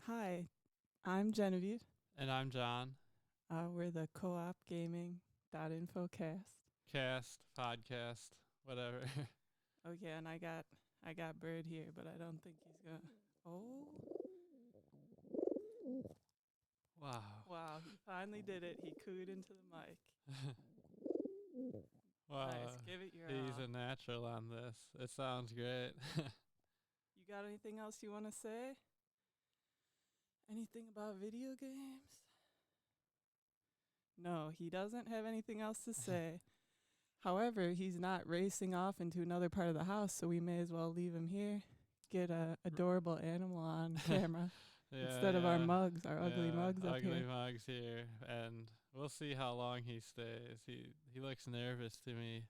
Hi, I'm Genevieve. And I'm John. We're the co-op gaming info cast. Cast, podcast, whatever. Oh yeah, and I got Bird here, but I don't think he's gonna. Oh Wow. wow, he finally did it. He cooed into the mic. Nice, Wow. give it your He's all. a natural on this. It sounds great. You got anything else you want to say? Anything about video games? No, he doesn't have anything else to say. However, he's not racing off into another part of the house, so we may as well leave him here. Get a adorable animal on camera Yeah, instead of our yeah. mugs, our ugly Yeah, mugs up ugly here. mugs here. And we'll see how long he stays. He looks nervous to me.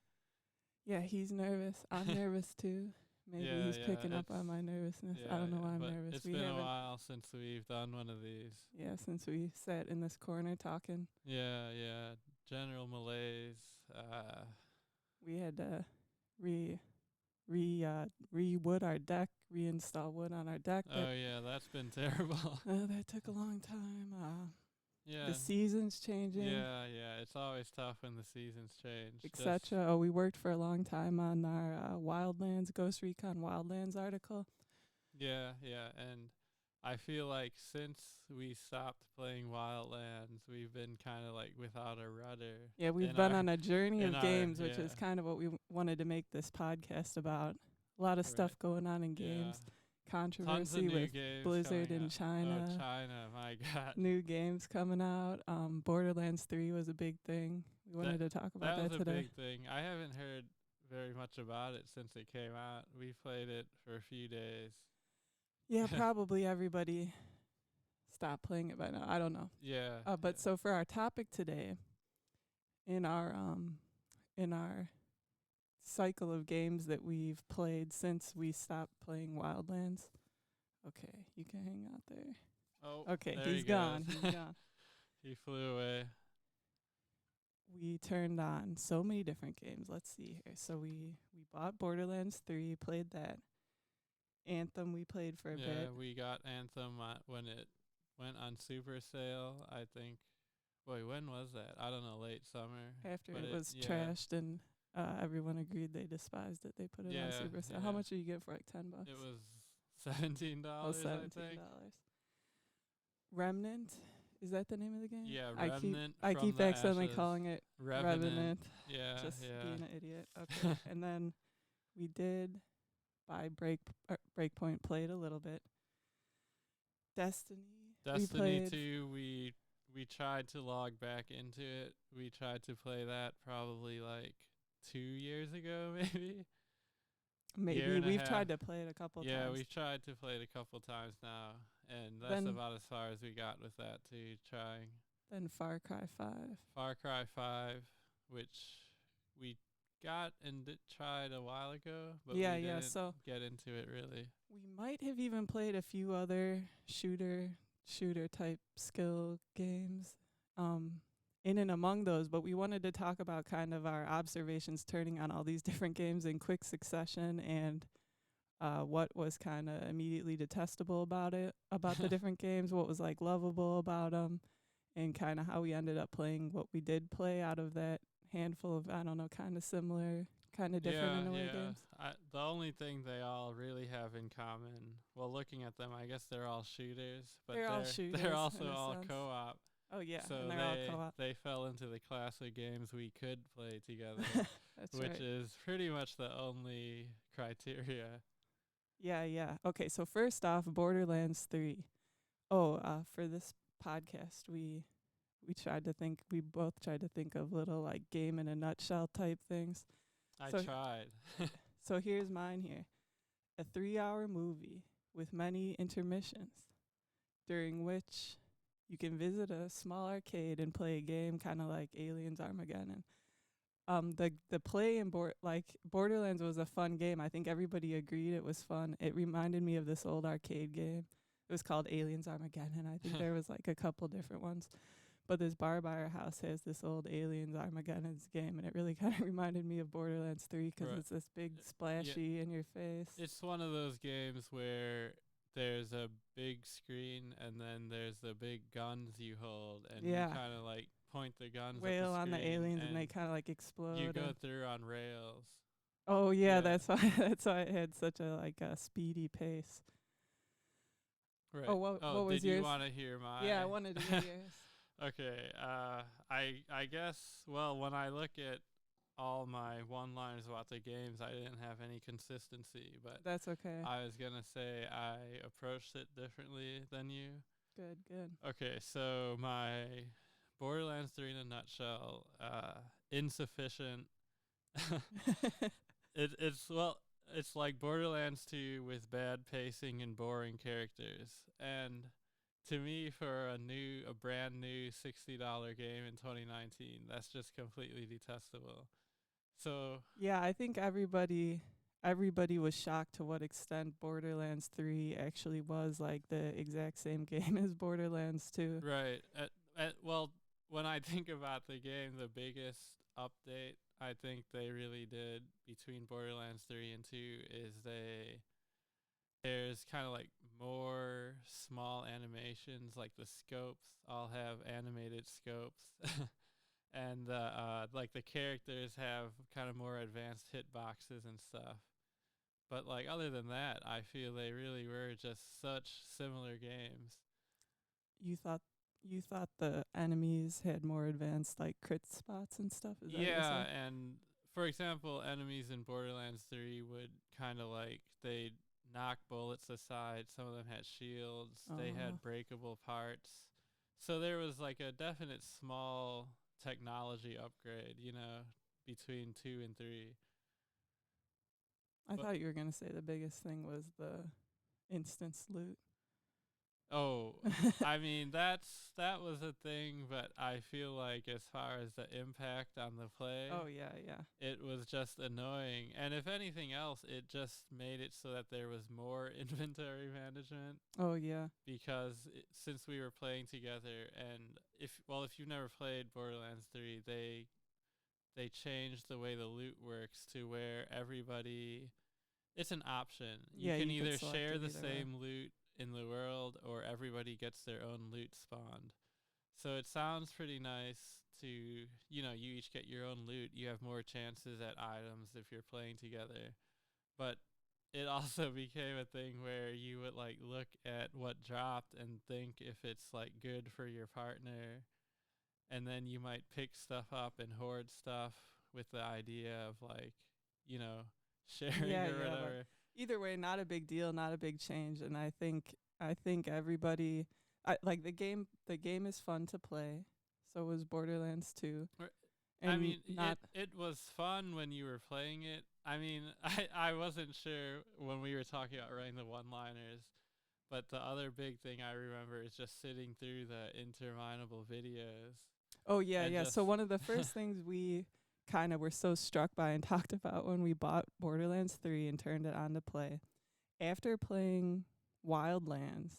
Yeah, he's nervous. I'm nervous too. Maybe Yeah, he's yeah. picking up on my nervousness. I Yeah, don't know yeah. why I'm But nervous. it's We been a haven't, while since we've done one of these. yeah, since we sat in this corner talking. Yeah, yeah. General malaise. We had to re-wood our deck, reinstall wood on our deck. Oh yeah, that's been terrible. That took a long time. Yeah. The season's changing, Yeah, yeah. It's always tough when the seasons change. Just etc. Oh, we worked for a long time on our Wildlands, Ghost Recon Wildlands article. yeah, yeah. And I feel like since we stopped playing Wildlands, we've been kind of like without a rudder. Yeah, we've in been our on a journey in of our games, which yeah. is kind of what we wanted to make this podcast about. A lot of Right. stuff going on in Yeah. games, Tons of controversy new with games Blizzard coming in out. China, Oh, China, my God. new games coming out. Borderlands 3 was a big thing. We wanted to talk about That was that a today. big thing. I haven't heard very much about it since it came out. We played it for a few days. Yeah, probably everybody stopped playing it by now. I don't know. Yeah. But so for our topic today, in our cycle of games that we've played since we stopped playing Wildlands. Okay, you can hang out there. Oh, Okay, there he's he gone. goes. He's gone. He flew away. We turned on so many different games. Let's see here. So we bought Borderlands 3, played that. Anthem we played for a Yeah, bit. we got Anthem when it went on super sale, I think. Wait, when was that? I don't know, late summer. After But it was trashed and everyone agreed they despised it, they put it on Yeah, Super Sale. yeah. How much did you get for like $10? It was $17, Oh, I $17. think. Remnant? Is that the name of the game? Yeah, I Remnant keep from the accidentally ashes. calling it Revenant. Yeah, Just yeah. being an idiot. Okay. And then we did buy Breakpoint, played a little bit. Destiny. Destiny played 2, we tried to log back into it. We tried to play that probably like 2 years ago, maybe. Maybe we've tried to play it a couple Yeah, times. we've tried to play it a couple times now, and that's about as far as we got with that too. Trying. Then Far Cry 5. Far Cry 5, which we got and tried a while ago, but we didn't get into it really. We might have even played a few other shooter type skill games in and among those, but we wanted to talk about kind of our observations turning on all these different games in quick succession and what was kind of immediately detestable about the different games, what was like lovable about them, and kind of how we ended up playing what we did play out of that handful of, I don't know, kind of similar, kind of different in a way games. The only thing they all really have in common, well, looking at them, I guess they're all shooters, but they're also all co-op. Oh yeah, so and they're all co-op. They fell into the class of games we could play together, which is pretty much the only criteria. Yeah. Okay, so first off, Borderlands 3. Oh, for this podcast, we both tried to think of little like game in a nutshell type things. I tried. So here's mine here. A 3-hour movie with many intermissions, during which you can visit a small arcade and play a game kind of like Aliens Armageddon. The play in Borderlands was a fun game. I think everybody agreed it was fun. It reminded me of this old arcade game. It was called Aliens Armageddon. I think there was like a couple different ones. But this bar by our house has this old Aliens Armageddon's game, and it really kind of reminded me of Borderlands 3 because it's this big splashy in your face. It's one of those games where there's a big screen, and then there's the big guns you hold, and you Yeah. kind of like point the guns at Wail the on the screen, aliens and they kind of like explode. you go and- through on rails. Oh yeah, Yeah. that's why it had such a like a speedy pace. Right. Oh, what was did you yours? want to hear my? Yeah, I wanted to hear yours. Okay. I guess, well, when I look at all my one-liners about the games, I didn't have any consistency, but That's okay. I was gonna say I approached it differently than you. Good. Okay, so my Borderlands 3 in a nutshell, insufficient. It's like Borderlands 2 with bad pacing and boring characters. And to me, for a brand new $60 game in 2019, that's just completely detestable. So Yeah, I think everybody was shocked to what extent Borderlands 3 actually was like the exact same game as Borderlands 2. right, well, when I think about the game, the biggest update I think they really did between Borderlands 3 and 2 is there's kind of like more small animations, like the scopes all have animated scopes. And like the characters have kind of more advanced hitboxes and stuff. But like other than that, I feel they really were just such similar games. You thought the enemies had more advanced like crit spots and stuff? Is that what you're Yeah, saying? and for example, enemies in Borderlands 3 would kind of like, they'd knock bullets aside. Some of them had shields. They Uh-huh. had breakable parts. So there was like a definite small technology upgrade, between 2 and 3. I But- thought you were gonna say the biggest thing was the instance loot. Oh, I mean, that was a thing, but I feel like as far as the impact on the play, Oh yeah. it was just annoying. And if anything else, it just made it so that there was more inventory management, Oh yeah. because since we were playing together, and if you've never played Borderlands 3, they changed the way the loot works to where it's an option. Yeah, You can you could either select share it the either way. same loot in the world, or everybody gets their own loot spawned. So it sounds pretty nice to, you each get your own loot. You have more chances at items if you're playing together. But it also became a thing where you would like look at what dropped and think if it's like good for your partner. And then you might pick stuff up and hoard stuff with the idea of like, sharing Yeah, or but whatever. either way, not a big deal, not a big change, and I think everybody, like the game. The game is fun to play. So was Borderlands 2. Right. And I mean, not it was fun when you were playing it. I mean, I wasn't sure when we were talking about writing the one-liners, but the other big thing I remember is just sitting through the interminable videos. Oh yeah, and yeah. So just- one of the first things we kind of were so struck by and talked about when we bought Borderlands 3 and turned it on to play, after playing Wildlands,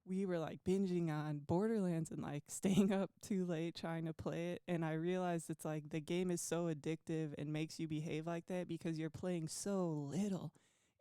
we were like binging on Borderlands and like staying up too late trying to play it. And I realized it's like the game is so addictive and makes you behave like that because you're playing so little.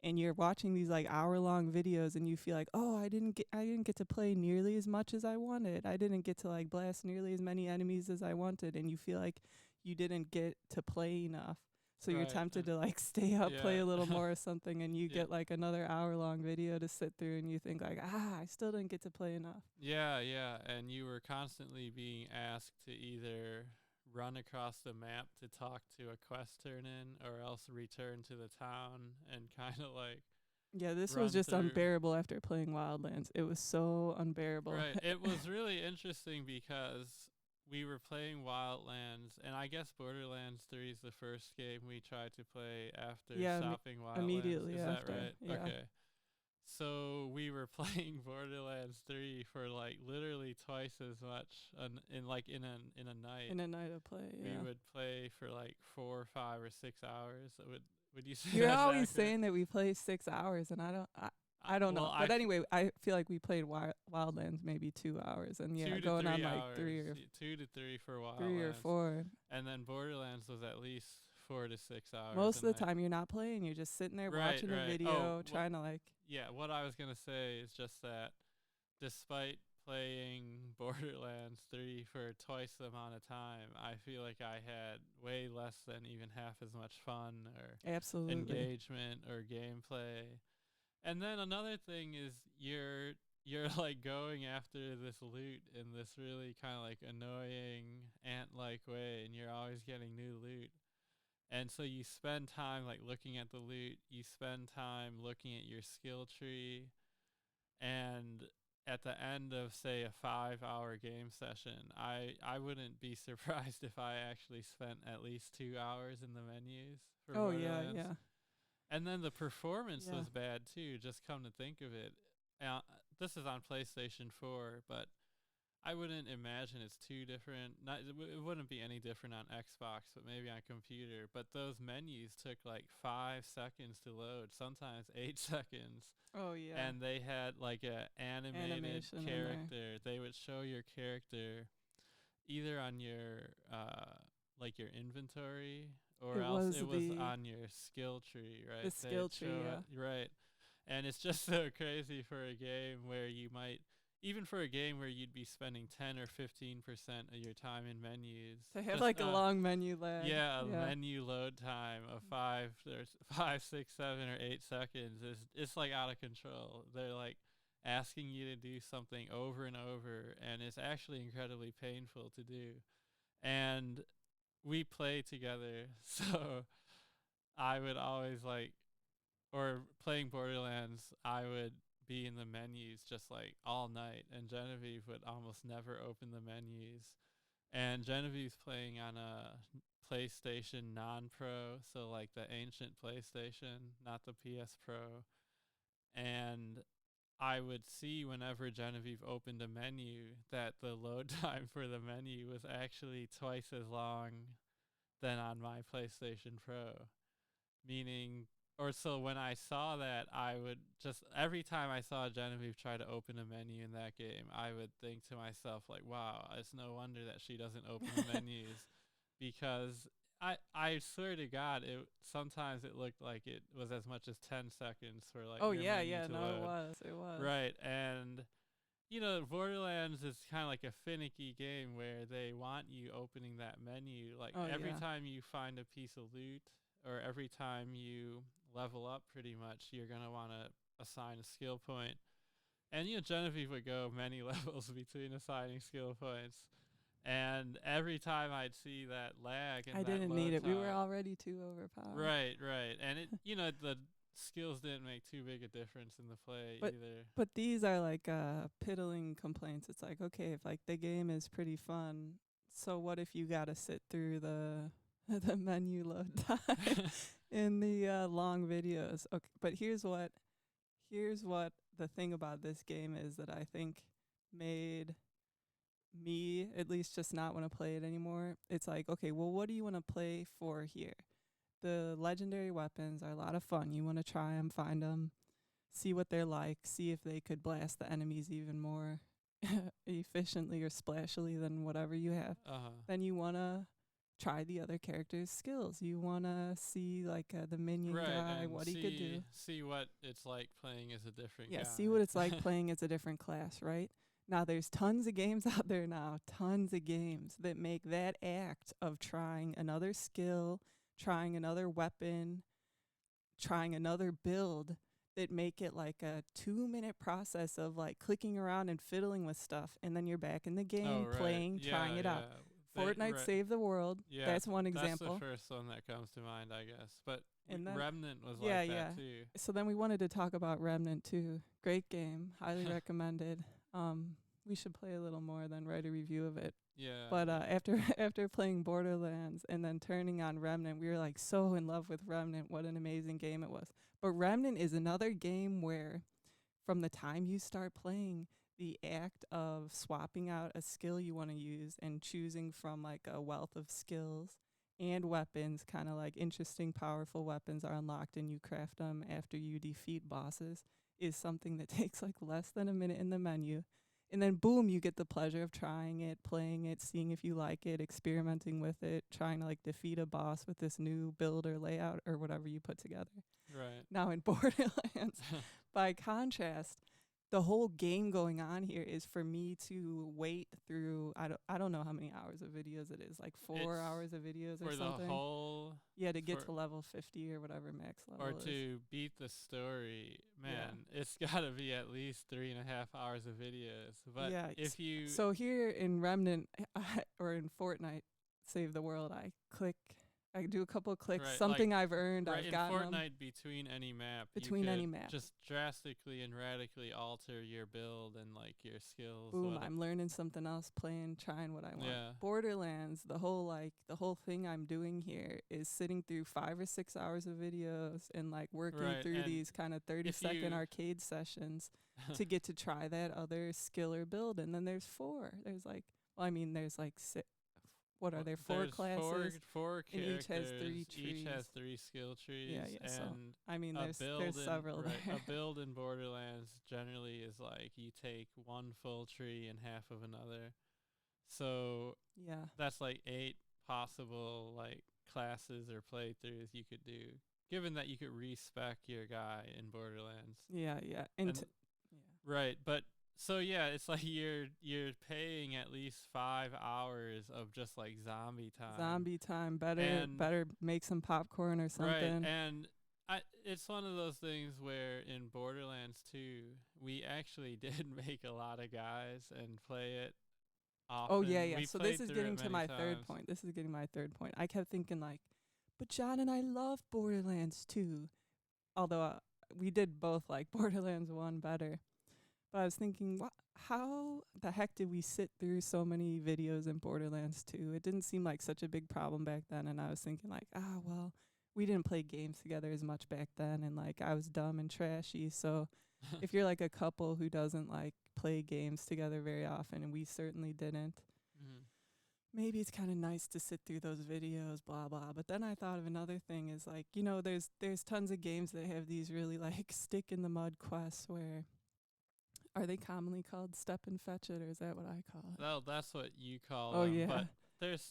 And you're watching these like hour-long videos and you feel like, oh, I didn't get to play nearly as much as I wanted. I didn't get to like blast nearly as many enemies as I wanted, and you feel like you didn't get to play enough. So you're Right, tempted and- to like stay up, play Yeah. a little more or something, and you Yeah. get like another hour-long video to sit through, and you think like, I still didn't get to play enough. Yeah, and you were constantly being asked to either run across the map to talk to a quest turn-in, or else return to the town and kind of like... Yeah, this Run was just through. unbearable after playing Wildlands. It was so unbearable. Right. It was really interesting because we were playing Wildlands, and I guess Borderlands 3 is the first game we tried to play after Yeah, stopping Wildlands. immediately is after, that right? yeah. Okay. So we were playing Borderlands 3 for like literally twice as much in a night. In a night of play, yeah. We would play for like 4, 5, or 6 hours. Would you say You're that's always accurate? saying that we play 6 hours, and I don't know. Well, But anyway, I feel like we played Wildlands maybe 2 hours, and yeah, 2 to going 3 on like hours, 2 3 for Wildlands. or 4. And then Borderlands was at least 4 to 6 hours. Most a of the night. time, you're not playing. You're just sitting there Right, watching right. a video, Oh, trying to like. yeah, what I was gonna say is just that despite playing Borderlands 3 for twice the amount of time, I feel like I had way less than even half as much fun or Absolutely. engagement or gameplay. And then another thing is you're like going after this loot in this really kind of like annoying ant-like way, and you're always getting new loot. And so you spend time like looking at the loot, you spend time looking at your skill tree, and at the end of say a 5-hour game session, I wouldn't be surprised if I actually spent at least 2 hours in the menus for Oh yeah, Borderlands. yeah. And then the performance Yeah. was bad too. Just come to think of it, this is on PlayStation 4, but I wouldn't imagine it's too different. Not it wouldn't be any different on Xbox, but maybe on computer. But those menus took like 5 seconds to load, sometimes 8 seconds. Oh yeah. And they had like a animated Animation in there. character. They would show your character either on your like your inventory, or It else was it was the- on your skill tree, right? The skill They'd tree, show yeah. it- right. And it's just so crazy for a game where you might, even for a game where you'd be spending 10 or 15% of your time in menus, To have just, like a long menu lag. yeah, a menu load time of 5, 6, 7, or 8 seconds is it's like out of control. They're like asking you to do something over and over, and it's actually incredibly painful to do. And we play together, so I would always like, or playing Borderlands, I would be in the menus just like all night, and Genevieve would almost never open the menus. And Genevieve's playing on a PlayStation non-pro, so like the ancient PlayStation, not the PS Pro. And I would see whenever Genevieve opened a menu that the load time for the menu was actually twice as long than on my PlayStation Pro. Meaning, or so when I saw that, I would just, every time I saw Genevieve try to open a menu in that game, I would think to myself, like, wow, it's no wonder that she doesn't open the menus. Because I swear to God, sometimes it looked like it was as much as 10 seconds for like Oh your yeah, menu yeah. to No, load. it was. Right, and you know, Borderlands is kind of like a finicky game where they want you opening that menu. Like every yeah. time you find a piece of loot, or every time you level up, pretty much, you're gonna want to assign a skill point. And you know, Genevieve would go many levels between assigning skill points. And every time I'd see that lag, and I that didn't load need it. We were time- already too overpowered. Right, right, and it, you know, the skills didn't make too big a difference in the play either. But these are like piddling complaints. It's like, okay, if like the game is pretty fun, so what if you got to sit through the the menu load time in the long videos? Okay, but here's what the thing about this game is that I think made me at least just not want to play it anymore. It's like, okay, well, what do you want to play for here? The legendary weapons are a lot of fun. You want to try them, find them, see what they're like, see if they could blast the enemies even more efficiently or splashily than whatever you have. Then you want to try the other characters' skills. You want to see like the minion guy, what he could do. See what it's like playing as a different guy. Yeah, see what it's like playing as a different class, right? Now, there's tons of games out there now, tons of games that make that act of trying another skill, trying another weapon, trying another build, that make it like a 2-minute process of like clicking around and fiddling with stuff, and then you're back in the game playing, trying it out. Fortnite Save the World, that's one example. That's the first one that comes to mind, I guess. But And then- Remnant was like that too. So then we wanted to talk about Remnant too. Great game, highly recommended. We should play a little more, then write a review of it. Yeah. But after playing Borderlands and then turning on Remnant, we were like so in love with Remnant. What an amazing game it was. But Remnant is another game where from the time you start playing, the act of swapping out a skill you want to use and choosing from like a wealth of skills and weapons, kind of like interesting, powerful weapons are unlocked and you craft them after you defeat bosses, is something that takes like less than a minute in the menu. And then boom, you get the pleasure of trying it, playing it, seeing if you like it, experimenting with it, trying to like defeat a boss with this new build or layout or whatever you put together. Right. Now in Borderlands, by contrast, the whole game going on here is for me to wait through I don't know how many hours of videos it is, like 4 hours of videos or for something. the whole Yeah, to get to level 50 or whatever max level or is. to beat the story, man, it's gotta be at least 3.5 hours of videos. But Yeah, if you So here in Remnant or in Fortnite, Save the World, I do a couple of clicks, right, something like I've earned, right I've in gotten 'em. Fortnite, between any map, Between you any could map. just drastically and radically alter your build and like your skills. Boom, I'm learning something else, trying what I want. Yeah. Borderlands, the whole thing I'm doing here is sitting through 5 or 6 hours of videos and like working Right, through and these kind of 30-second arcade sessions to get to try that other skill or build. And then there's there's like six. What are there? 4 there's classes. four and characters. each has 3 Each has trees. 3 skill trees. Yeah. So And I mean, a there's build several right, there. a build in Borderlands generally is like you take one full tree and half of another. So Yeah. that's like 8 possible like classes or playthroughs you could do. Given that you could respec your guy in Borderlands. Yeah. And right, but so yeah, it's like you're paying at least 5 hours of just like zombie time. Better make some popcorn or something. Right, and it's one of those things where in Borderlands 2, we actually did make a lot of guys and play it often. Oh yeah. We So this is played through getting it to many my times. third point. I kept thinking like, but John and I love Borderlands 2. Although we did both like Borderlands 1 better. But I was thinking, how the heck did we sit through so many videos in Borderlands 2? It didn't seem like such a big problem back then. And I was thinking like, well, we didn't play games together as much back then. And like, I was dumb and trashy. So if you're like a couple who doesn't like play games together very often, and we certainly didn't, maybe it's kind of nice to sit through those videos, blah, blah. But then I thought of another thing is like, there's tons of games that have these really like stick in the mud quests where, are they commonly called step and fetch it, or is that what I call it? Well, that's what you call Oh, them. yeah. But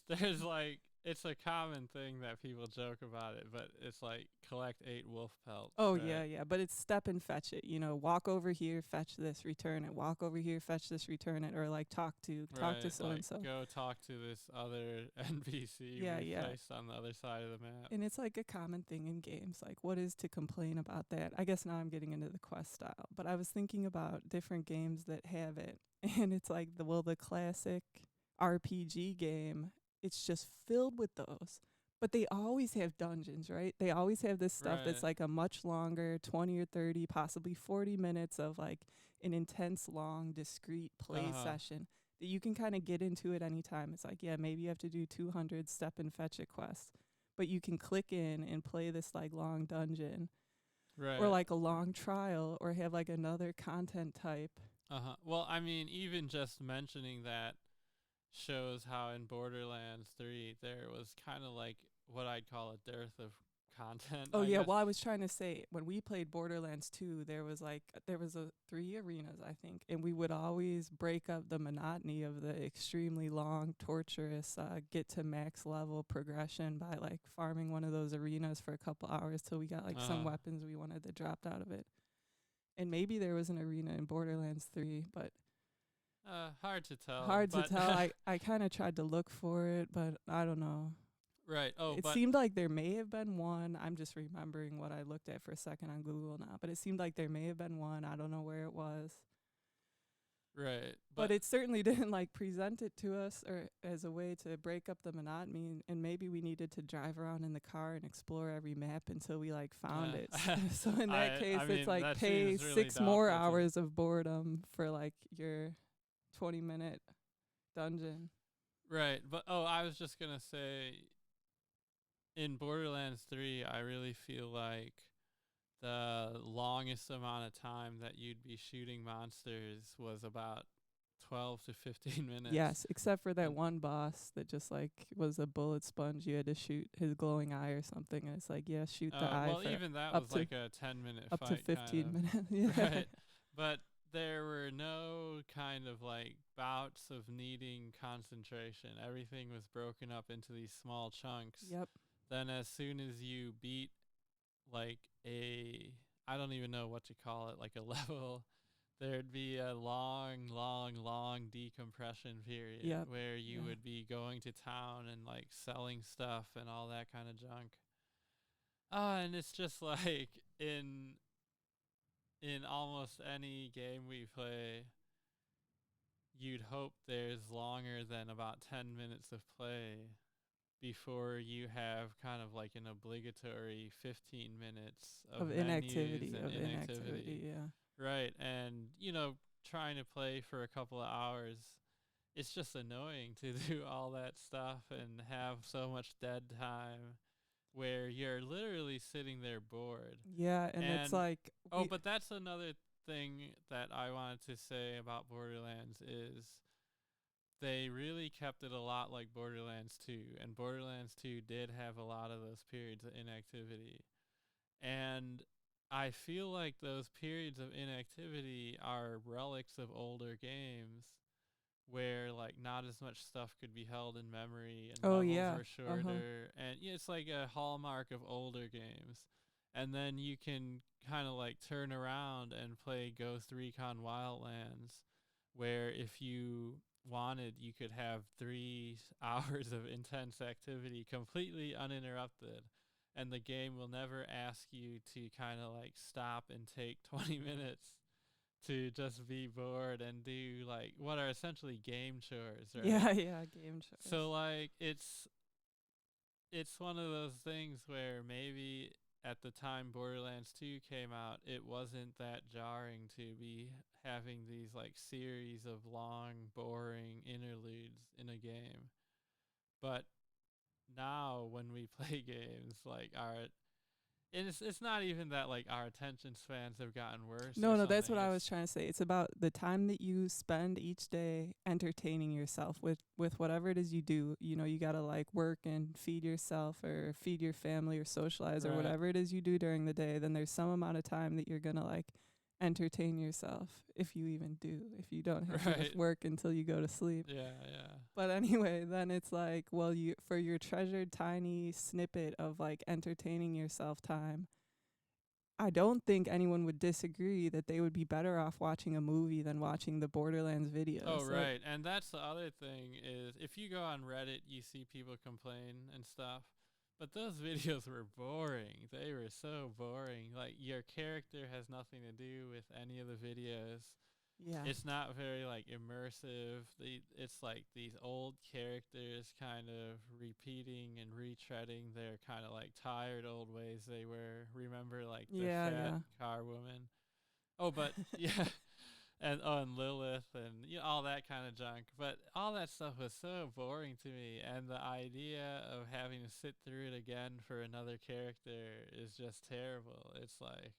there's like, it's a common thing that people joke about it, but it's like collect 8 wolf pelts. Oh, right? yeah. But it's step and fetch it. Walk over here, fetch this, return it. Walk over here, fetch this, return it. Or like talk to so and so. Go talk to this other NPC we placed on the other side of the map. And it's like a common thing in games. Like, what is to complain about that? I guess now I'm getting into the quest style. But I was thinking about different games that have it. And it's like, the classic RPG game, it's just filled with those. But they always have dungeons, right? They always have this stuff that's like a much longer 20 or 30, possibly 40 minutes of like an intense, long, discrete play session that you can kind of get into at any time. It's like, yeah, maybe you have to do 200 step and fetch it quests, but you can click in and play this like long dungeon. Right. Or like a long trial, or have like another content type. Well, I mean, even just mentioning that shows how in Borderlands 3 there was kind of like what I'd call a dearth of content. Oh, yeah. Well, I was trying to say, when we played Borderlands 2, there was 3 arenas, I think, and we would always break up the monotony of the extremely long, torturous get to max level progression by like farming one of those arenas for a couple hours till we got like some weapons we wanted that dropped out of it. And maybe there was an arena in Borderlands 3, but hard to tell. I kind of tried to look for it, but I don't know. Right. It seemed like there may have been one. I'm just remembering what I looked at for a second on Google now. But it seemed like there may have been one. I don't know where it was. Right. But it certainly didn't like present it to us or as a way to break up the monotony. And maybe we needed to drive around in the car and explore every map until we like found it. So in that case, it's like pay really 6 more hours of boredom for like your 20-minute dungeon. Right. But I was just gonna say, in Borderlands 3, I really feel like the longest amount of time that you'd be shooting monsters was about 12 to 15 minutes. Yes, except for that one boss that just like was a bullet sponge. You had to shoot his glowing eye or something, and it's like, yeah, shoot the eye. Well, even that was like a 10-minute fight. Up to 15 minutes. Yeah. Right. But there were no kind of like bouts of needing concentration. Everything was broken up into these small chunks. Yep. Then as soon as you beat like a I don't even know what to call it, like a level. There'd be a long, long, long decompression period Yep. where you Yeah. would be going to town and like selling stuff and all that kind of junk. And it's just like in almost any game we play, you'd hope there's longer than about 10 minutes of play before you have kind of like an obligatory 15 minutes of menus and inactivity. Yeah. Right. And, trying to play for a couple of hours, it's just annoying to do all that stuff and have so much dead time where you're literally sitting there bored. Yeah, and it's like But that's another thing that I wanted to say about Borderlands is they really kept it a lot like Borderlands 2, and Borderlands 2 did have a lot of those periods of inactivity. And I feel like those periods of inactivity are relics of older games where like not as much stuff could be held in memory and levels were shorter. And it's like a hallmark of older games. And then you can kind of like turn around and play Ghost Recon Wildlands, where if you wanted, you could have 3 hours of intense activity completely uninterrupted. And the game will never ask you to kind of like stop and take 20 minutes to just be bored and do like what are essentially game chores, right? Yeah, game chores. So like it's one of those things where maybe at the time Borderlands 2 came out, it wasn't that jarring to be having these like series of long, boring interludes in a game. But now when we play games, like it's not even that like our attention spans have gotten worse. No, that's what I was trying to say. It's about the time that you spend each day entertaining yourself with whatever it is you do. You got to like work and feed yourself or feed your family or socialize or whatever it is you do during the day. Then there's some amount of time that you're going to like entertain yourself, if you even do, if you don't have to work until you go to sleep. Yeah. But anyway, then it's like, well, you for your treasured tiny snippet of like entertaining yourself time, I don't think anyone would disagree that they would be better off watching a movie than watching the Borderlands videos. Oh, right. And that's the other thing is if you go on Reddit, you see people complain and stuff. But those videos were boring. They were so boring. Like, your character has nothing to do with any of the videos. Yeah. It's not very, like, immersive. It's like these old characters kind of repeating and retreading their kind of, like, tired old ways they were. Remember, like, the fat car woman? Oh, but, yeah. And Lilith and all that kind of junk. But all that stuff was so boring to me. And the idea of having to sit through it again for another character is just terrible. It's like,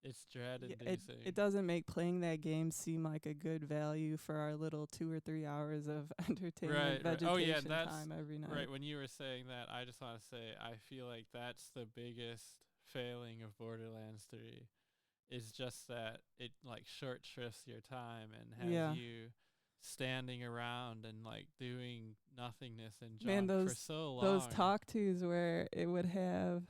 it's dread-inducing. It doesn't make playing that game seem like a good value for our little 2 or 3 hours of entertainment vegetation time every night. Right, when you were saying that, I just want to say I feel like that's the biggest failing of Borderlands 3. Is just that it like short shrifts your time and has you standing around and like doing nothingness and junk for so long. Those talk tos where it would have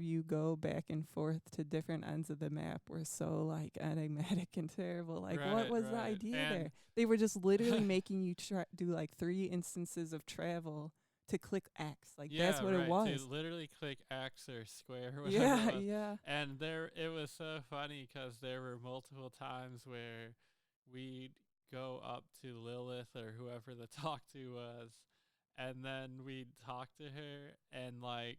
you go back and forth to different ends of the map were so like enigmatic and terrible. Like what was the idea there? They were just literally making you do like 3 instances of travel to click X. Like that's what it was. To literally click X or square or whatever. Yeah. And it was so funny because there were multiple times where we'd go up to Lilith or whoever the talk to was, and then we'd talk to her, and like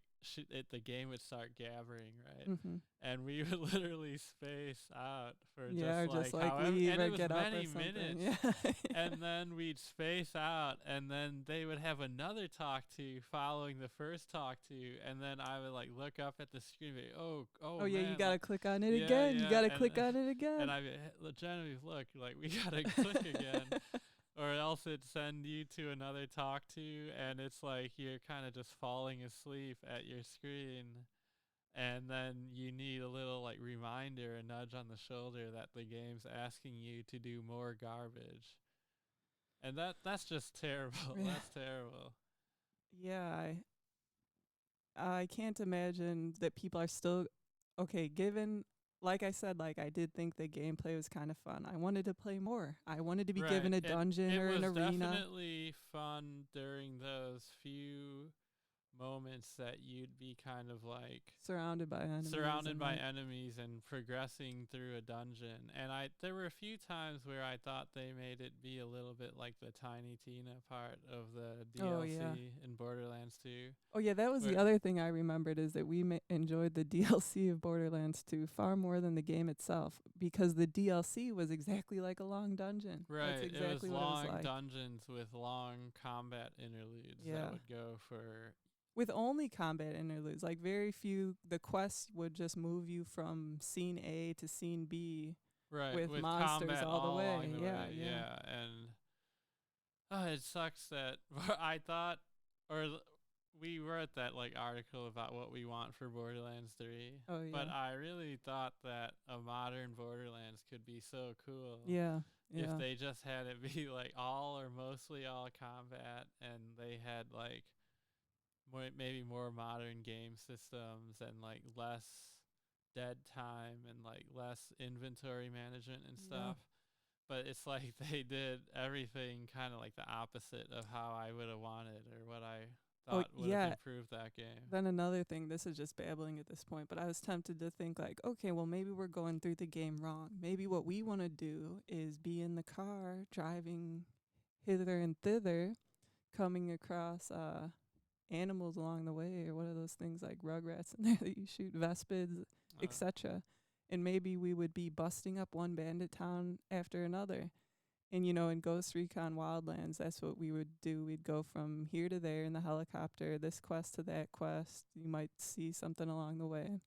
the game would start gabbering, right? Mm-hmm. And we would literally space out for just like however, leave and or it was get up many or something. minutes. Yeah. And then we'd space out, and then they would have another talk to following the first talk to, and then I would like look up at the screen and be, oh yeah, man, you gotta click on it again. You gotta click on it again. And I'd be, Genevieve, look, like we gotta click again. Or else it'd send you to another talk to, and it's like you're kind of just falling asleep at your screen, and then you need a little like reminder, a nudge on the shoulder that the game's asking you to do more garbage. And that's just terrible. That's terrible. Yeah, I can't imagine that people are still okay, given like I said, like I did think the gameplay was kind of fun. I wanted to play more. I wanted to be Right. given a dungeon It or an was arena definitely fun during those few moments that you'd be kind of like surrounded by enemies surrounded and by like enemies and progressing through a dungeon. And there were a few times where I thought they made it be a little bit like the Tiny Tina part of the oh yeah. DLC in Borderlands 2. Oh yeah, that was the Where other thing I remembered is that we enjoyed the DLC of Borderlands 2 far more than the game itself because the DLC was exactly like a long dungeon. That's right, it was exactly what it was long like. dungeons with long combat interludes that Yeah. would go for With only combat interludes, like very few, the quests would just move you from scene A to scene B right with with monsters combat all the all way. along the Yeah, way. yeah. Yeah, and it sucks that I thought or we wrote that like article about what we want for Borderlands 3, Oh but yeah. I really thought that a modern Borderlands could be so cool Yeah. if Yeah. they just had it be like all or mostly all combat and they had like maybe more modern game systems and like less dead time and like less inventory management and Yeah. stuff. But it's like they did everything kind of like the opposite of how I would have wanted or what I Oh thought would have yeah. improved that game. Then another thing, this is just babbling at this point, but I was tempted to think like, okay, well maybe we're going through the game wrong. Maybe what we want to do is be in the car driving hither and thither, coming across animals along the way, or what are those things like rugrats in there that you shoot, vespids, Uh, etc. And maybe we would be busting up one bandit town after another. And in Ghost Recon Wildlands, that's what we would do. We'd go from here to there in the helicopter, this quest to that quest. You might see something along the way.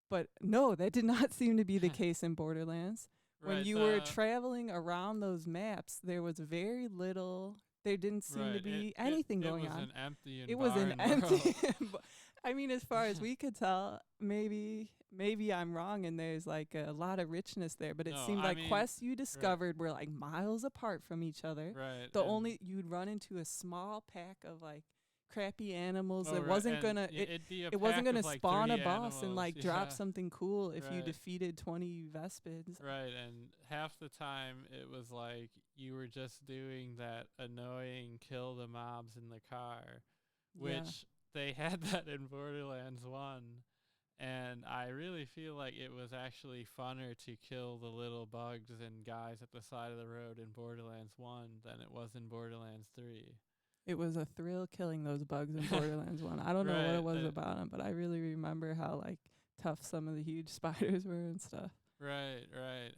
But no, that did not seem to be the case in Borderlands. When right. you were traveling around those maps, there was very little. There didn't seem to Right. be anything It going was on. an empty and It was an barren empty. world. I mean, as far as we could tell, maybe I'm wrong, and there's like a lot of richness there. But it No, seemed I like mean, quests you discovered were like miles apart from each other. right. The and only you'd run into a small pack of like crappy animals oh, that right, wasn't and gonna it'd be a it wasn't pack gonna of like spawn a 3 boss and like animals. drop Yeah. something cool if you Right. defeated 20 vespids. Right, and half the time it was like you were just doing that annoying kill the mobs in the car, Yeah. which they had that in Borderlands 1. And I really feel like it was actually funner to kill the little bugs and guys at the side of the road in Borderlands 1 than it was in Borderlands 3. It was a thrill killing those bugs in Borderlands 1. I don't know what Right, it was about them, but I really remember how like tough some of the huge spiders were and stuff. right.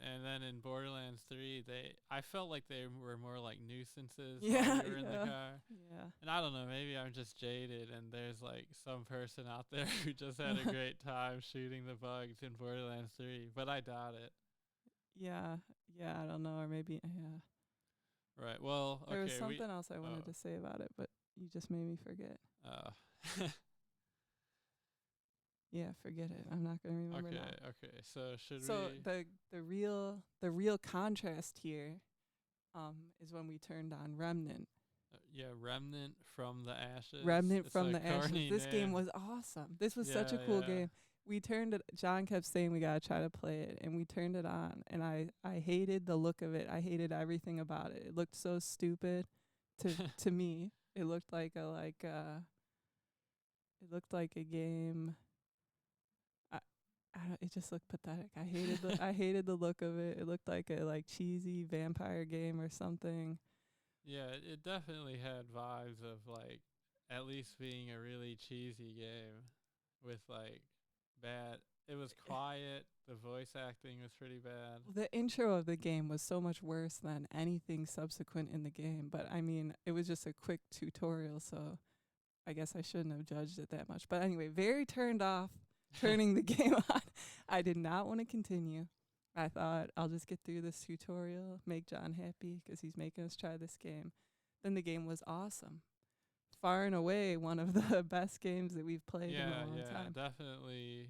And then in Borderlands 3, I felt like they were more like nuisances Yeah, while you were in the yeah. car. Yeah. And I don't know, maybe I'm just jaded and there's like some person out there who just had a great time shooting the bugs in Borderlands 3, but I doubt it. Yeah. Yeah, I don't know, or maybe yeah. Right. Well, okay. There was something else I wanted to say about it, but you just made me forget. Yeah, forget it. I'm not gonna remember now. Okay. So should So we the real contrast here is when we turned on Remnant. Remnant from the Ashes. Remnant It's from a the Ashes. corny This game name. was awesome. This was such a Yeah, cool yeah. game. We turned it. John kept saying we gotta try to play it, and we turned it on. And I hated the look of it. I hated everything about it. It looked so stupid to me. It looked like it looked like a game. It just looked pathetic. I hated the look of it. It looked like a like cheesy vampire game or something. Yeah, it definitely had vibes of like at least being a really cheesy game with like bad. It was quiet. The voice acting was pretty bad. The intro of the game was so much worse than anything subsequent in the game. But I mean, it was just a quick tutorial, so I guess I shouldn't have judged it that much. But anyway, very turned off turning the game on. I did not want to continue. I thought I'll just get through this tutorial, make John happy because he's making us try this game. Then the game was awesome. Far and away one of the best games that we've played in a long time. Definitely.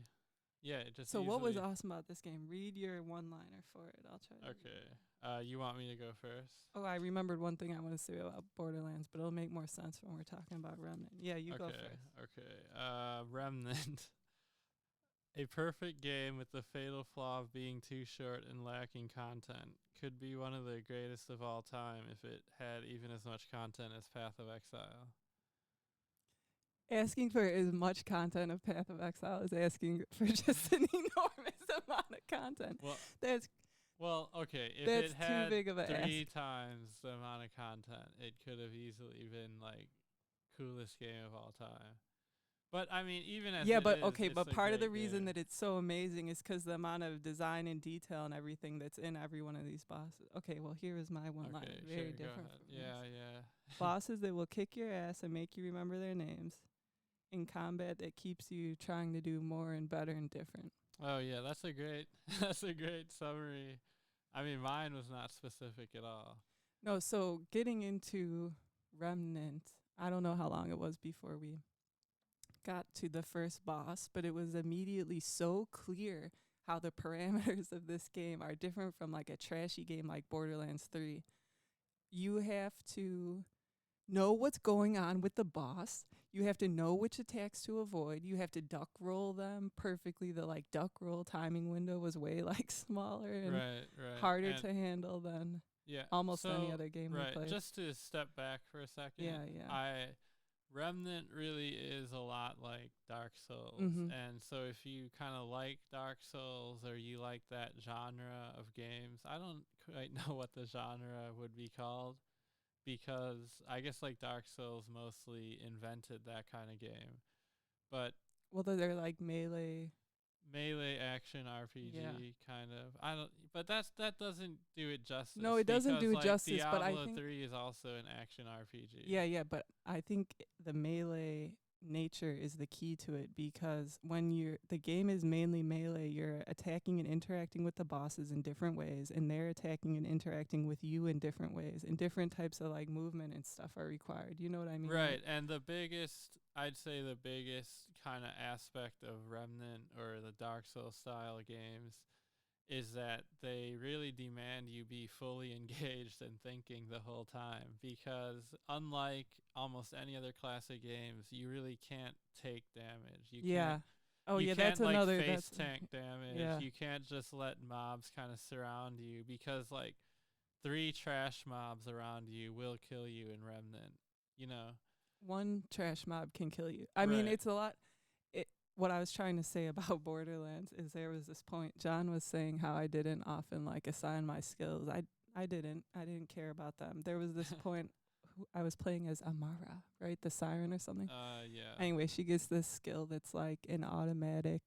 Yeah, it just. So what was awesome about this game? Read your one-liner for it. I'll try to read it. You want me to go first? Oh, I remembered one thing I want to say about Borderlands, but it'll make more sense when we're talking about Remnant. Yeah, you go first. Okay. Remnant. A perfect game with the fatal flaw of being too short and lacking content could be one of the greatest of all time if it had even as much content as Path of Exile. Asking for as much content of Path of Exile is asking for just an enormous amount of content. Well, That's okay. If that's it too had big of a three ask. times the amount of content, it could have easily been like coolest game of all time. But I mean, even as Yeah, it but is, okay, it's but a part of the great reason game. that it's so amazing is because the amount of design and detail and everything that's in every one of these bosses. Okay, well here is my one line. Okay, Very sure, go different ahead. from Yeah, yours. yeah. Bosses that will kick your ass and make you remember their names. In combat that keeps you trying to do more and better and different. Oh yeah, that's a great that's a great summary. I mean, mine was not specific at all. No, so getting into Remnant, I don't know how long it was before we got to the first boss, but it was immediately so clear how the parameters of this game are different from like a trashy game like Borderlands 3. You have to know what's going on with the boss. You have to know which attacks to avoid. You have to duck roll them perfectly. The like duck roll timing window was way like smaller and Right, right. harder And to handle than yeah, almost any so other game we right, played. just to step back for a second, Yeah, yeah. I Remnant really is a lot like Dark Souls. Mhm. And so if you kind of like Dark Souls or you like that genre of games, I don't quite know what the genre would be called because I guess like Dark Souls mostly invented that kind of game. But Well, they're like melee action Yeah. RPG kind of. I don't but that doesn't do it justice No, it doesn't because do it like justice, but I Diablo think 3 is also an action RPG. yeah, yeah, but I think the melee nature is the key to it because when the game is mainly melee, you're attacking and interacting with the bosses in different ways and they're attacking and interacting with you in different ways and different types of like movement and stuff are required. You know what I mean? Right, and I'd say the biggest kind of aspect of Remnant or the Dark Souls style games is that they really demand you be fully engaged and thinking the whole time because unlike almost any other classic games, you really can't take damage. Yeah. Oh You yeah, that's can't like another face that's tank damage. yeah. You can't just let mobs kind of surround you because like 3 trash mobs around you will kill you in Remnant, you know. One trash mob can kill you. I mean, Right. it's a lot. What I was trying to say about Borderlands is there was this point John was saying how I didn't often like assign my skills. I didn't care about them. There was this point I was playing as Amara, right? The siren or something. Yeah. Anyway, she gets this skill that's like an automatic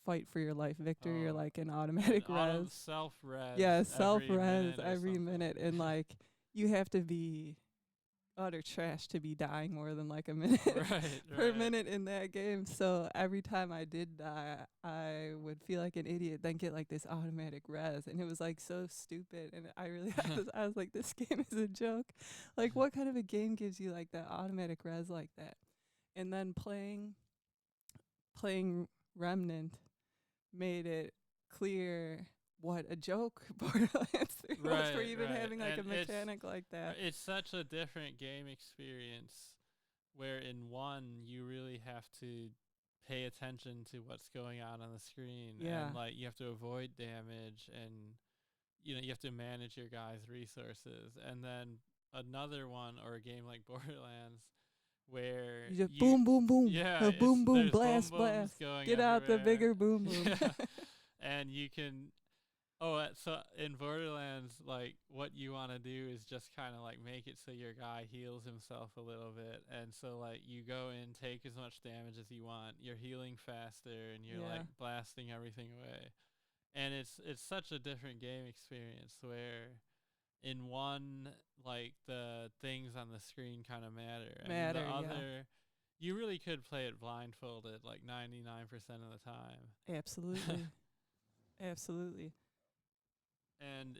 fight for your life victory or like an automatic res. Self res. Yeah, self every res minute or every something. minute and like you have to be utter trash to be dying more than like a minute right, per right. minute in that game. So every time I did die, I would feel like an idiot, then get like this automatic res, and it was like so stupid. And I was like, this game is a joke. Like, what kind of a game gives you like that automatic res like that? And then playing Remnant made it clear what a joke Borderlands 3 was for even having like a mechanic like that. It's such a different game experience where in one you really have to pay attention to what's going on the screen and like you have to avoid damage and you have to manage your guys' resources. And then another one or a game like Borderlands where you just boom, boom, boom. Yeah, boom, boom, there's blast, boom booms blast. going Get out the everywhere. bigger boom, boom. Yeah. And you can so in Borderlands, like what you want to do is just kind of like make it so your guy heals himself a little bit, and so like you go in, take as much damage as you want. You're healing faster, and you're like blasting everything away. And it's such a different game experience where in one like the things on the screen kind of matter, and the other. You really could play it blindfolded like 99% of the time. Absolutely. Absolutely. And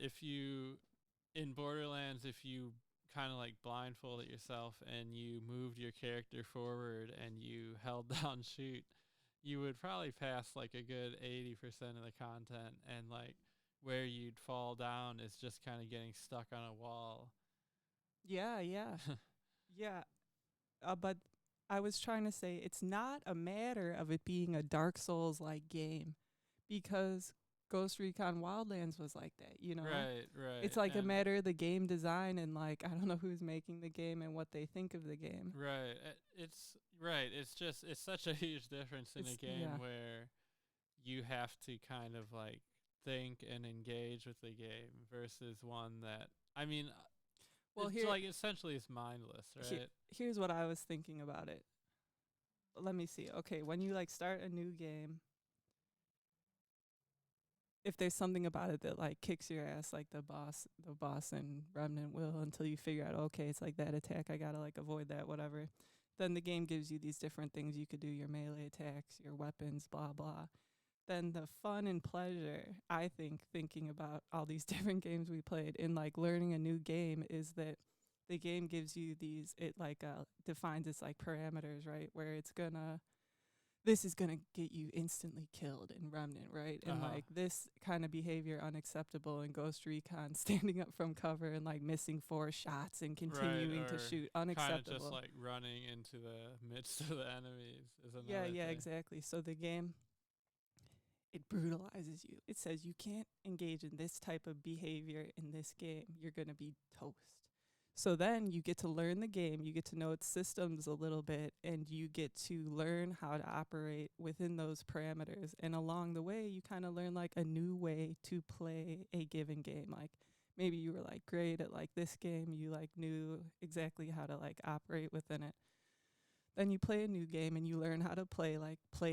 in Borderlands, if you kind of like blindfolded yourself and you moved your character forward and you held down shoot, you would probably pass like a good 80% of the content. And like where you'd fall down is just kind of getting stuck on a wall. Yeah, yeah. Yeah. But I was trying to say it's not a matter of it being a Dark Souls like game, because Ghost Recon Wildlands was like that, you know? Right, right. It's like a And matter of the game design and like I don't know who's making the game and what they think of the game. right. It's right. It's just it's such a huge difference in a It's game where you have to kind of like think and engage with the game versus one that I mean Well, it's here like essentially it's mindless, right? here's what I was thinking about it. Let me see. Okay, when you like start a new game, if there's something about it that like kicks your ass, like the boss in Remnant will, until you figure out, okay, it's like that attack, I gotta like avoid that, whatever. Then the game gives you these different things you could do, your melee attacks, your weapons, blah blah. Then the fun and pleasure, I think, thinking about all these different games we played in like learning a new game is that the game gives you these, it like defines its like parameters, right? Where it's gonna, this is gonna get you instantly killed in Remnant, right? And like this kind of behavior unacceptable in Ghost Recon, standing up from cover and like missing 4 shots and continuing to shoot, Kind of unacceptable. just like running into the midst of the enemies is another Yeah, thing. exactly. So the game, it brutalizes you. It says you can't engage in this type of behavior in this game. You're going to be toast. So then you get to learn the game, you get to know its systems a little bit, and you get to learn how to operate within those parameters. And along the way, you kind of learn like a new way to play a given game. Like maybe you were like great at like this game, you like knew exactly how to like operate within it. Then you play a new game and you learn how to play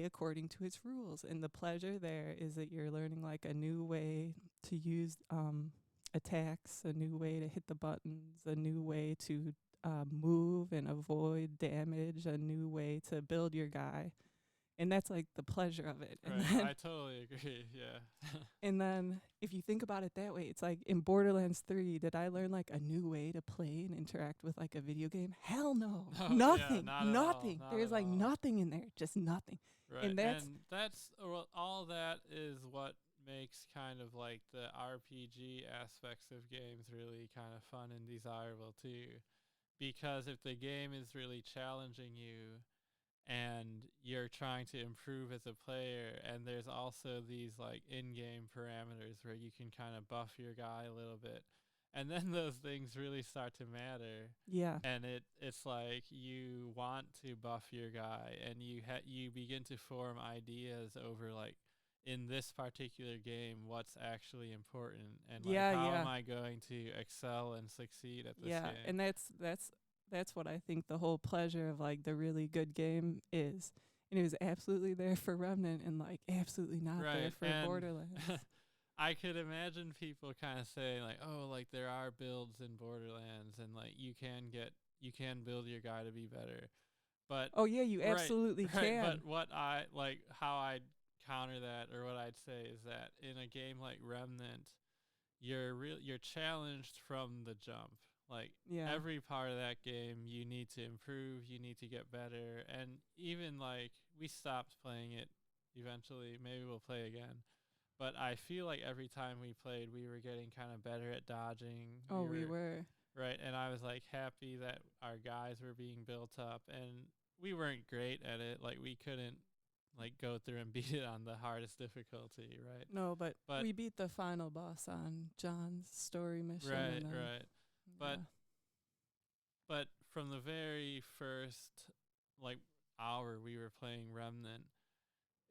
according to its rules. And the pleasure there is that you're learning like a new way to use attacks, a new way to hit the buttons, a new way to move and avoid damage, a new way to build your guy. And that's like the pleasure of it. And Right, then I totally agree. Yeah. and then if you think about it that way, it's like in Borderlands 3, did I learn like a new way to play and interact with like a video game? Hell no. No, Nothing. yeah, not at all, Nothing. not There's at like all. nothing in there. Just nothing. Right, And that's well, all that is what makes kind of like the RPG aspects of games really kind of fun and desirable too. Because if the game is really challenging you and you're trying to improve as a player, and there's also these like in-game parameters where you can kind of buff your guy a little bit, and then those things really start to matter. yeah. And it's like you want to buff your guy, and you begin to form ideas over like in this particular game what's actually important, and like how am I going to excel and succeed at this game. And that's what I think the whole pleasure of like the really good game is. And it was absolutely there for Remnant and like absolutely not there for Borderlands. I could imagine people kind of saying like, oh, like there are builds in Borderlands, and like you can build your guy to be better. But oh yeah, you absolutely can. But what I like, how I counter that, or what I'd say is that in a game like Remnant, you're challenged from the jump. Like every part of that game, you need to improve, you need to get better, and even like we stopped playing it eventually. Maybe we'll play again. But I feel like every time we played, we were getting kind of better at dodging. Oh, we were. Right, and I was like happy that our guys were being built up, and we weren't great at it. Like we couldn't like go through and beat it on the hardest difficulty, right? No, but we beat the final boss on John's story mission. Right, right. But from the very first like hour we were playing Remnant,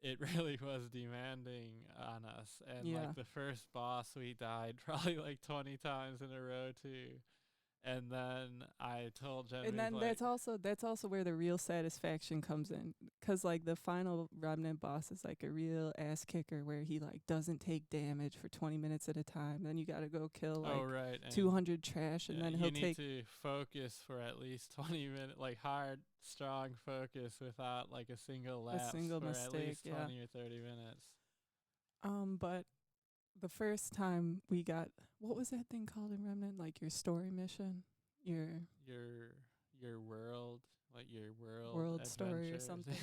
it really was demanding on us. And like the first boss, we died probably like 20 times in a row too. And then I told Jen, and then like, that's also where the real satisfaction comes in, because like the final Remnant boss is like a real ass kicker where he like doesn't take damage for 20 minutes at a time. Then you got to go kill like 200 trash, and then he'll take. You need to focus for at least 20 minutes, like hard, strong focus without like a single lapse, for mistake, at least 20 or 30 minutes. But the first time we got, what was that thing called in Remnant? Like your story mission, your world, like your world story or something.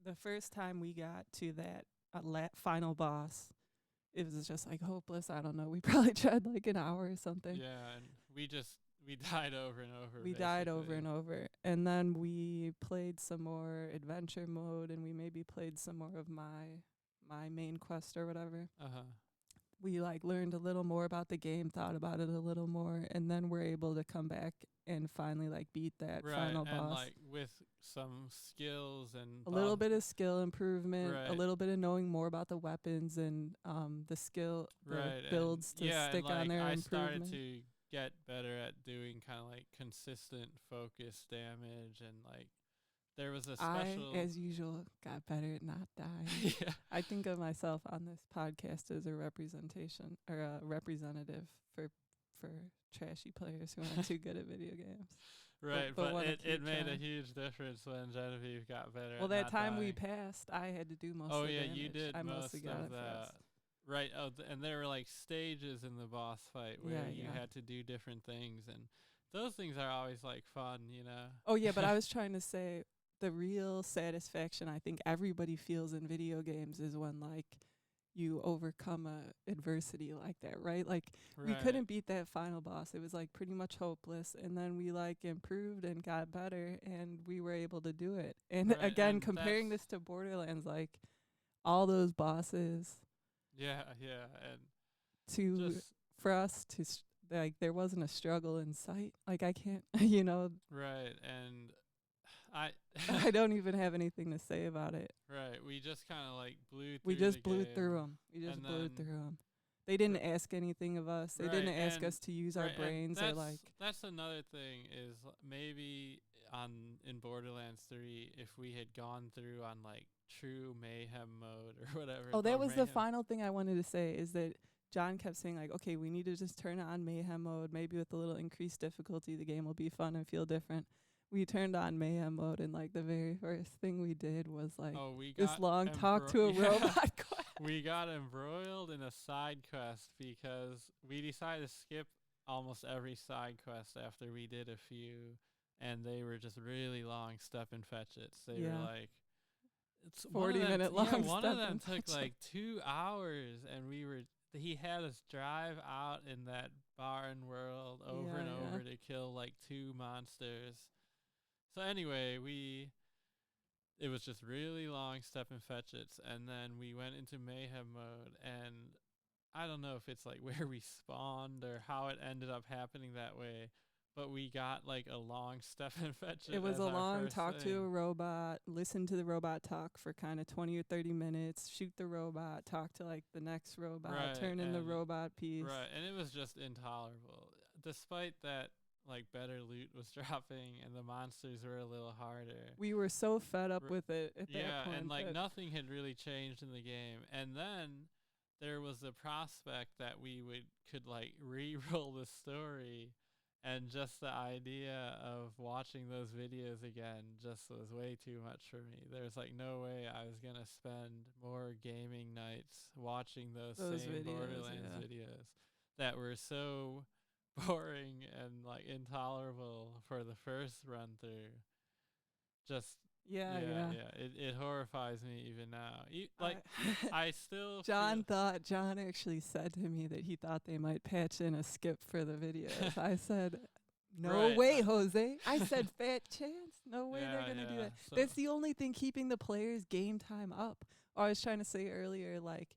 The first time we got to that final boss, it was just like hopeless. I don't know. We probably tried like an hour or something. Yeah, and we died over and over. We died over basically. and over. And then we played some more adventure mode, and we maybe played some more of my main quest or whatever. Uh-huh. We like learned a little more about the game, thought about it a little more, and then we're able to come back and finally like beat that Right, final and boss. like with some skills and A little bit of skill improvement, a Right. little bit of knowing more about the weapons and the skill, the right builds and, to yeah, stick and like on there. I Improvement. started to get better at doing kind of like consistent focus damage, and like there was a special. I, as usual, got better at not dying. Yeah. I think of myself on this podcast as a representation or a representative for trashy players who aren't too good at video games. Right, but but wanna it keep made a trying. huge difference when Genevieve got better. Well, at that not time we dying. passed, I had to do most Oh of the yeah, damage. you did I most mostly got of it that. first. Right. Oh, and there were like stages in the boss fight where Yeah, you yeah. had to do different things, and those things are always like fun, you know. Oh, yeah, but I was trying to say the real satisfaction I think everybody feels in video games is when, like, you overcome a adversity like that, right? Like, we couldn't beat that final boss. It was, like, pretty much hopeless. And then we, like, improved and got better, and we were able to do it. And Right, again, and comparing this to Borderlands, like, all those bosses Yeah, and to just for us to like there wasn't a struggle in sight. Like I can't, you know, right, and I I don't even have anything to say about it. right, we just kind of like blew through. We just the blew game. through them. We just and blew then- through them. They didn't ask anything of us. They didn't Right, ask and- us to use our Right, and brains or like. that's another thing is maybe in Borderlands 3 if we had gone through on like true mayhem mode or whatever. Oh, that or was the mayhem. final thing I wanted to say is that John kept saying like, okay, we need to just turn on mayhem mode. Maybe with a little increased difficulty, the game will be fun and feel different. We turned on mayhem mode, and like the very first thing we did was like Oh, we this got long talk to a yeah. robot quest. We got embroiled in a side quest because we decided to skip almost every side quest after we did a few, and they were just really long step and fetch it. They Yeah. were like it's 40-minute long Yeah, one of step them and took fetch it. like 2 hours, and he had us drive out in that barren world over and Yeah, over to kill like 2 monsters. So anyway, it was just really long step and fetch it, and then we went into mayhem mode, and I don't know if it's like where we spawned or how it ended up happening that way, but we got like a long step and fetch it. It was as a our long first talk to thing. a robot, listen to the robot talk for kind of 20 or 30 minutes, shoot the robot, talk to like the next robot, Right, turn in the and- robot piece. Right, and it was just intolerable. Despite that, like better loot was dropping and the monsters were a little harder. We were so fed up R- with it at Yeah, that point. and like that nothing had really changed in the game. And then there was the prospect that we could like re-roll the story, and just the idea of watching those videos again just was way too much for me. There's like no way I was gonna spend more gaming nights watching those same videos, Borderlands yeah. videos that were so boring and like intolerable for the first run through. Just yeah. It horrifies me even now. I- I still John feel, actually said to me that he thought they might patch in a skip for the videos. I said, no Right, way, Jose. I said, fat chance. No way Yeah, they're going to do yeah, that. so- That's the only thing keeping the players' game time up. I was trying to say earlier, like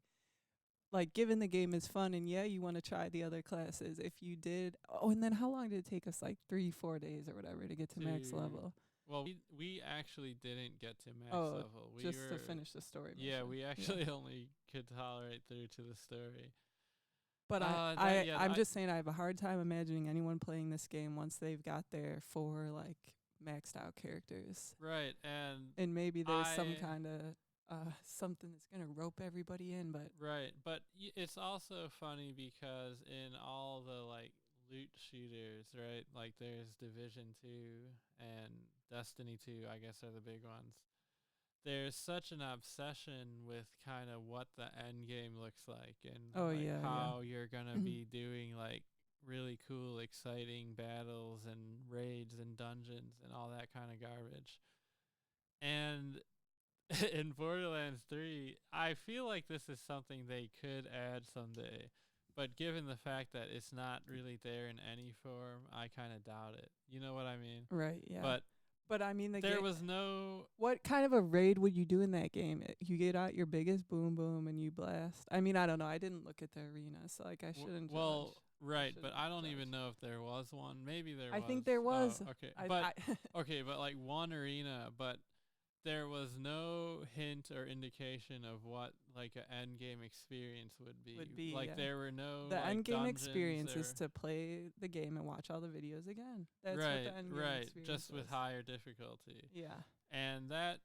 given the game is fun and yeah, you want to try the other classes. If you did, and then how long did it take us? Like 3-4 days or whatever to get to max To- level. Well, we actually didn't get to max Oh, level. We just were, to finish the story. Yeah, mission. we actually only could tolerate through to the story. But yeah, I'm just saying I have a hard time imagining anyone playing this game once they've got their 4 like maxed out characters. Right, And maybe there's some I- kind of something that's gonna rope everybody in, but right, but it's also funny because in all the like loot shooters, right? Like there's Division 2 and Destiny 2, I guess are the big ones. There's such an obsession with kind of what the end game looks like, and Oh, like yeah, how you're gonna Mhm. be doing like really cool, exciting battles and raids and dungeons and all that kind of garbage. And in Borderlands 3, I feel like this is something they could add someday. But given the fact that it's not really there in any form, I kind of doubt it. You know what I mean? Right, yeah. But I mean, there was no. What kind of a raid would you do in that game? You get out your biggest boom boom and you blast. I mean, I don't know. I didn't look at the arena, so like I shouldn't Well, judge. right, but I don't even know if there was one. Maybe there was. I think there was. Oh, okay, I okay, but like one arena, but there was no hint or indication of what like an end game experience would be. Like yeah. there were no The like, end game dungeons experience or is to play the game and watch all the videos again. That's what right, the end game right, experience just with is. higher difficulty. Yeah. And that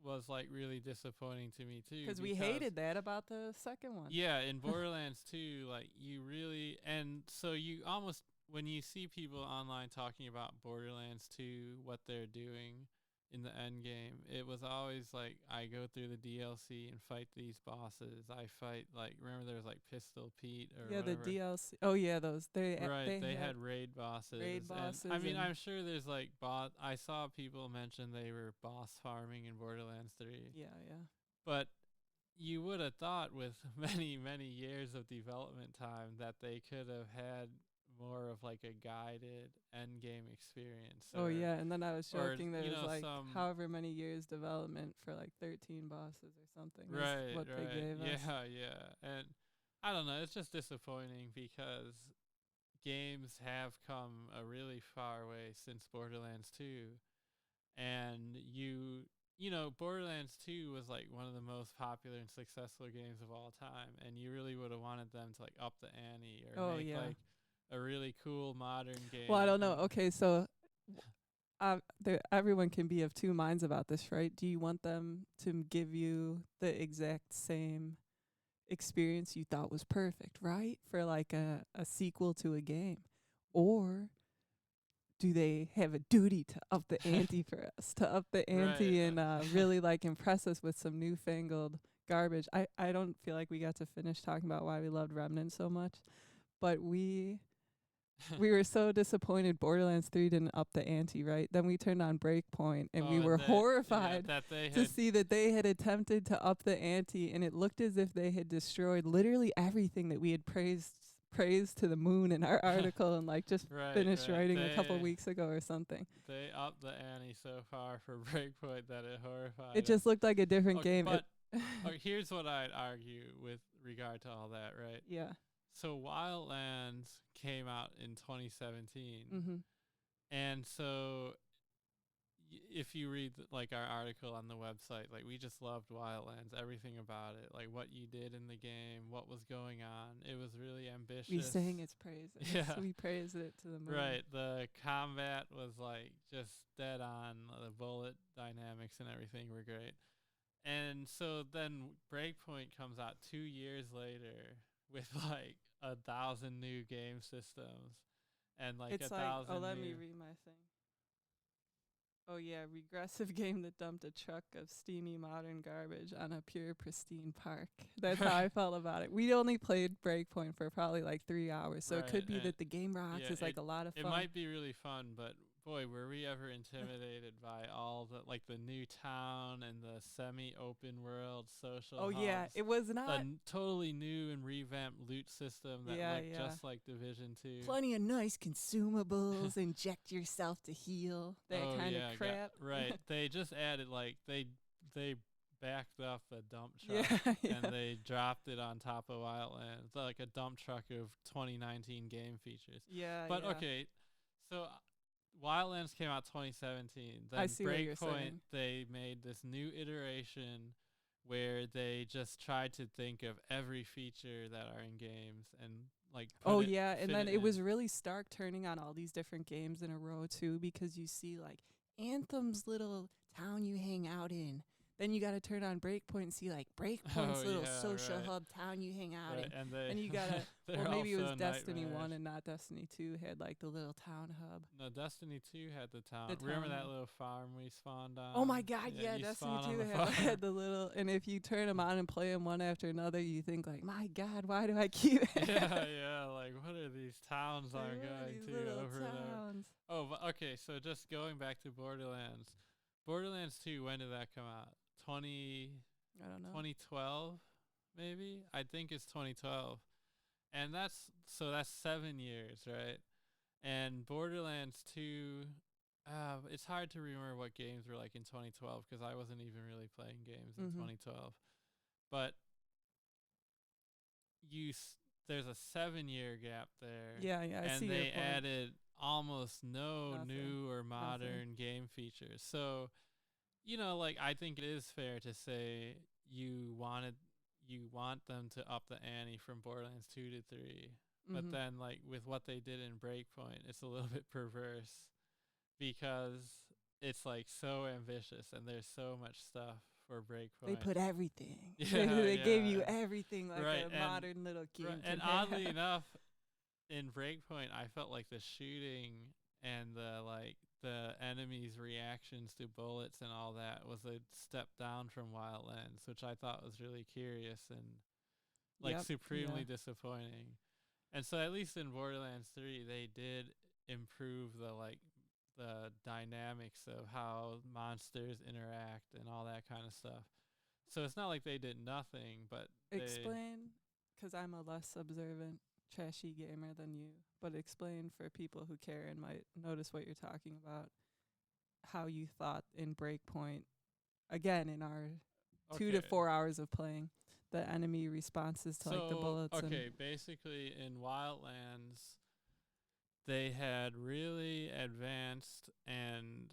was like really disappointing to me too. Because we hated that about the second one. Yeah, in Borderlands 2, like you really, and so you almost when you see people online talking about Borderlands 2, what they're doing in the end game, it was always like I go through the DLC and fight these bosses. I fight like remember there was like Pistol Pete or Yeah, whatever. the DLC. Oh yeah, those they Had raid bosses. And, I mean, I'm sure there's like I saw people mention they were boss farming in Borderlands 3. Yeah. But you would have thought with many years of development time that they could have had more of like a guided end game experience. Oh yeah, and then I was joking there was like however many years development for like 13 bosses or something. Right, what right. They gave us. Yeah. And I don't know, it's just disappointing because games have come a really far way since Borderlands 2. And you know, Borderlands 2 was like one of the most popular and successful games of all time, and you really would have wanted them to like up the ante or make like a really cool modern game. Well, I don't know. Okay, so everyone can be of two minds about this, right? Do you want them to give you the exact same experience you thought was perfect, right? For like a sequel to a game? Or do they have a duty to up the ante for us, to up the ante and really like impress us with some newfangled garbage? I don't feel like we got to finish talking about why we loved Remnant so much, but we were so disappointed Borderlands 3 didn't up the ante, right? Then we turned on Breakpoint and we were horrified to see that they had attempted to up the ante, and it looked as if they had destroyed literally everything that we had praised to the moon in our article and like just finished writing a couple weeks ago or something. They upped the ante so far for Breakpoint that it horrified it just looked like a different game. But here's what I'd argue with regard to all that, right? Yeah. So Wildlands came out in 2017. Mm-hmm. And so if you read like our article on the website, like we just loved Wildlands, everything about it, like what you did in the game, what was going on. It was really ambitious. We sang its praises. Yeah. We praised it to the moon. Right. The combat was like just dead on. The bullet dynamics and everything were great. And so then Breakpoint comes out 2 years later with like 1,000 new game systems and like it's 1,000 let me read my thing. Oh yeah, regressive game that dumped a truck of steamy modern garbage on a pure pristine park. That's how I felt about it. We only played Breakpoint for probably like 3 hours, so it could be that the game rocks. It's like a lot of fun. It might be really fun, but boy, were we ever intimidated by all the like the new town and the semi-open world social. Oh hubs, yeah, it was not the totally new and revamped loot system that looked just like Division 2. Plenty of nice consumables. Inject yourself to heal. That kind of crap. Right. They just added like they backed up the dump truck and they dropped it on top of Wildlands, like a dump truck of 2019 game features. But okay, so Wildlands came out 2017. Then Breakpoint, they made this new iteration where they just tried to think of every feature that are in games and like and then it was really stark turning on all these different games in a row too, because you see like Anthem's little town you hang out in. Then you got to turn on Breakpoint and see like Breakpoint's little social hub town you hang out in. And you got to, well, maybe it was Destiny 1 and not Destiny 2 had like the little town hub. No, Destiny 2 had the town. Remember that little farm we spawned on? Oh my God, yeah, Destiny 2 had the little, and if you turn them on and play them one after another, you think like, my God, why do I keep like what are these towns I'm going to over there? Oh, okay, so just going back to Borderlands. Borderlands 2, when did that come out? I don't know. 2012, maybe? I think it's 2012. And that's 7 years, right? And Borderlands 2, it's hard to remember what games were like in 2012 because I wasn't even really playing games in 2012. But there's a 7 year gap there. Yeah, I and see your they point. added almost no Nothing. new or modern game features. So, like I think it is fair to say you want them to up the ante from Borderlands 2 to 3. But then, like, with what they did in Breakpoint, it's a little bit perverse because it's, like, so ambitious and there's so much stuff for Breakpoint. They put everything. Yeah, they gave you everything like right, a modern little game. Right, and oddly enough, in Breakpoint, I felt like the shooting and the enemies' reactions to bullets and all that was a step down from Wildlands, which I thought was really curious and supremely disappointing. And so at least in Borderlands 3, they did improve the dynamics of how monsters interact and all that kind of stuff. So it's not like they did nothing, but explain, because I'm a less observant, trashy gamer than you, but explain for people who care and might notice what you're talking about, how you thought in Breakpoint, again, in our 2 to 4 hours of playing, the enemy responses to like the bullets. Okay, basically in Wildlands, they had really advanced and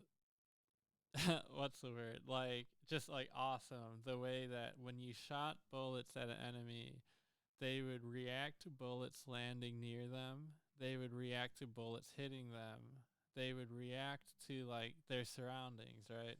what's the word? Like, just like awesome. The way that when you shot bullets at an enemy, they would react to bullets landing near them. They would react to bullets hitting them. They would react to like their surroundings, right?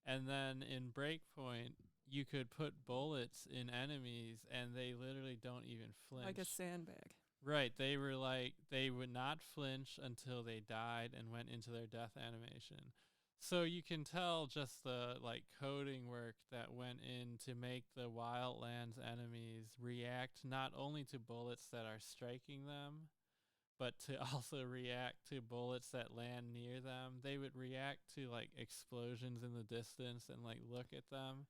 And then in Breakpoint, you could put bullets in enemies and they literally don't even flinch. Like a sandbag. Right. They were like, they would not flinch until they died and went into their death animation. So you can tell just the like coding work that went in to make the Wildlands enemies react not only to bullets that are striking them, but to also react to bullets that land near them. They would react to like explosions in the distance and like look at them.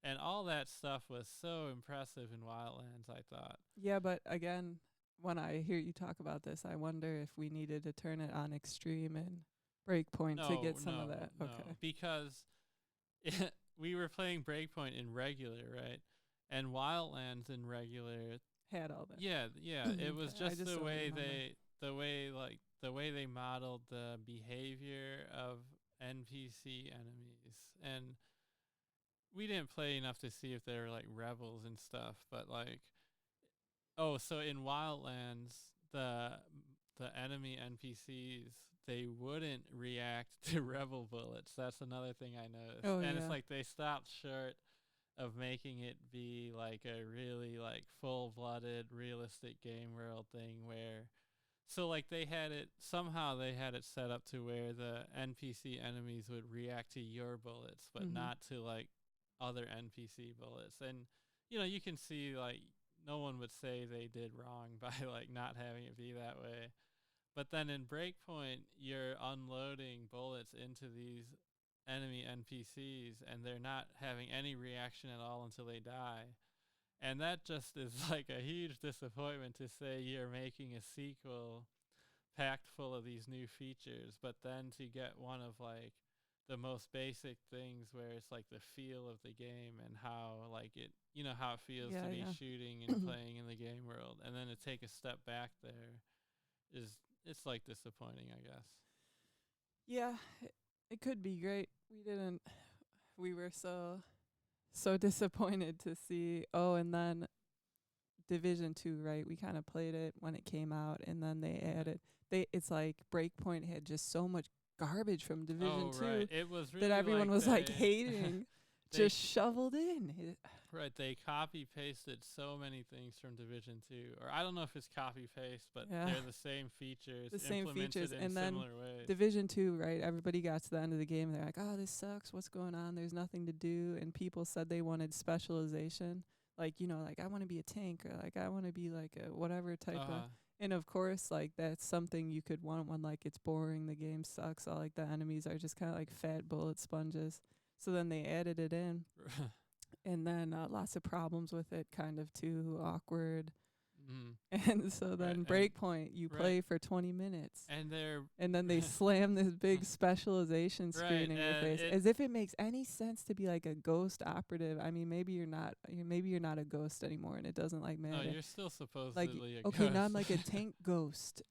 And all that stuff was so impressive in Wildlands, I thought. Yeah, but again, when I hear you talk about this, I wonder if we needed to turn it on extreme and Breakpoint to get some of that. Okay. Because we were playing Breakpoint in regular, right? And Wildlands in regular had all that. Yeah. It was just the way they modeled the behavior of NPC enemies. And we didn't play enough to see if they were like rebels and stuff, but like, so in Wildlands, the enemy NPCs, they wouldn't react to rebel bullets. That's another thing I noticed. It's like they stopped short of making it be like a really like full-blooded realistic game world thing where they had it set up to where the NPC enemies would react to your bullets but not to like other NPC bullets. And you can see like no one would say they did wrong by like not having it be that way. But then in Breakpoint, you're unloading bullets into these enemy NPCs, and they're not having any reaction at all until they die. And that just is like a huge disappointment to say you're making a sequel packed full of these new features, but then to get one of like the most basic things where it's like the feel of the game and how like it, how it feels to be shooting and playing in the game world, and then to take a step back there it's like disappointing, I guess. Yeah, it could be great. We were so disappointed to see. Oh, and then Division 2, right? We kind of played it when it came out, and then they added. It's like Breakpoint had just so much garbage from Division 2 right. It was really that everyone like was like hating, just shoveled in. Right, they copy-pasted so many things from Division 2. Or I don't know if it's copy-paste, but they're the same features. The same features. In and then similar ways. Division 2, right, everybody got to the end of the game. They're like, oh, this sucks. What's going on? There's nothing to do. And people said they wanted specialization. Like, like I want to be a tank, or like I want to be like a whatever type of. And of course, like that's something you could want when like it's boring, the game sucks, all like the enemies are just kind of like fat bullet sponges. So then they added it in. And then lots of problems with it, kind of too awkward. And so then Right, Breakpoint, you right. play for 20 minutes. And they're And then they slam this big specialization right, screen in your and face, it as if it makes any sense to be like a ghost operative. I mean, maybe you're not. Maybe you're not a ghost anymore, and it doesn't like no, matter. you're still Like, supposedly a okay, now I'm ghost. like a tank ghost,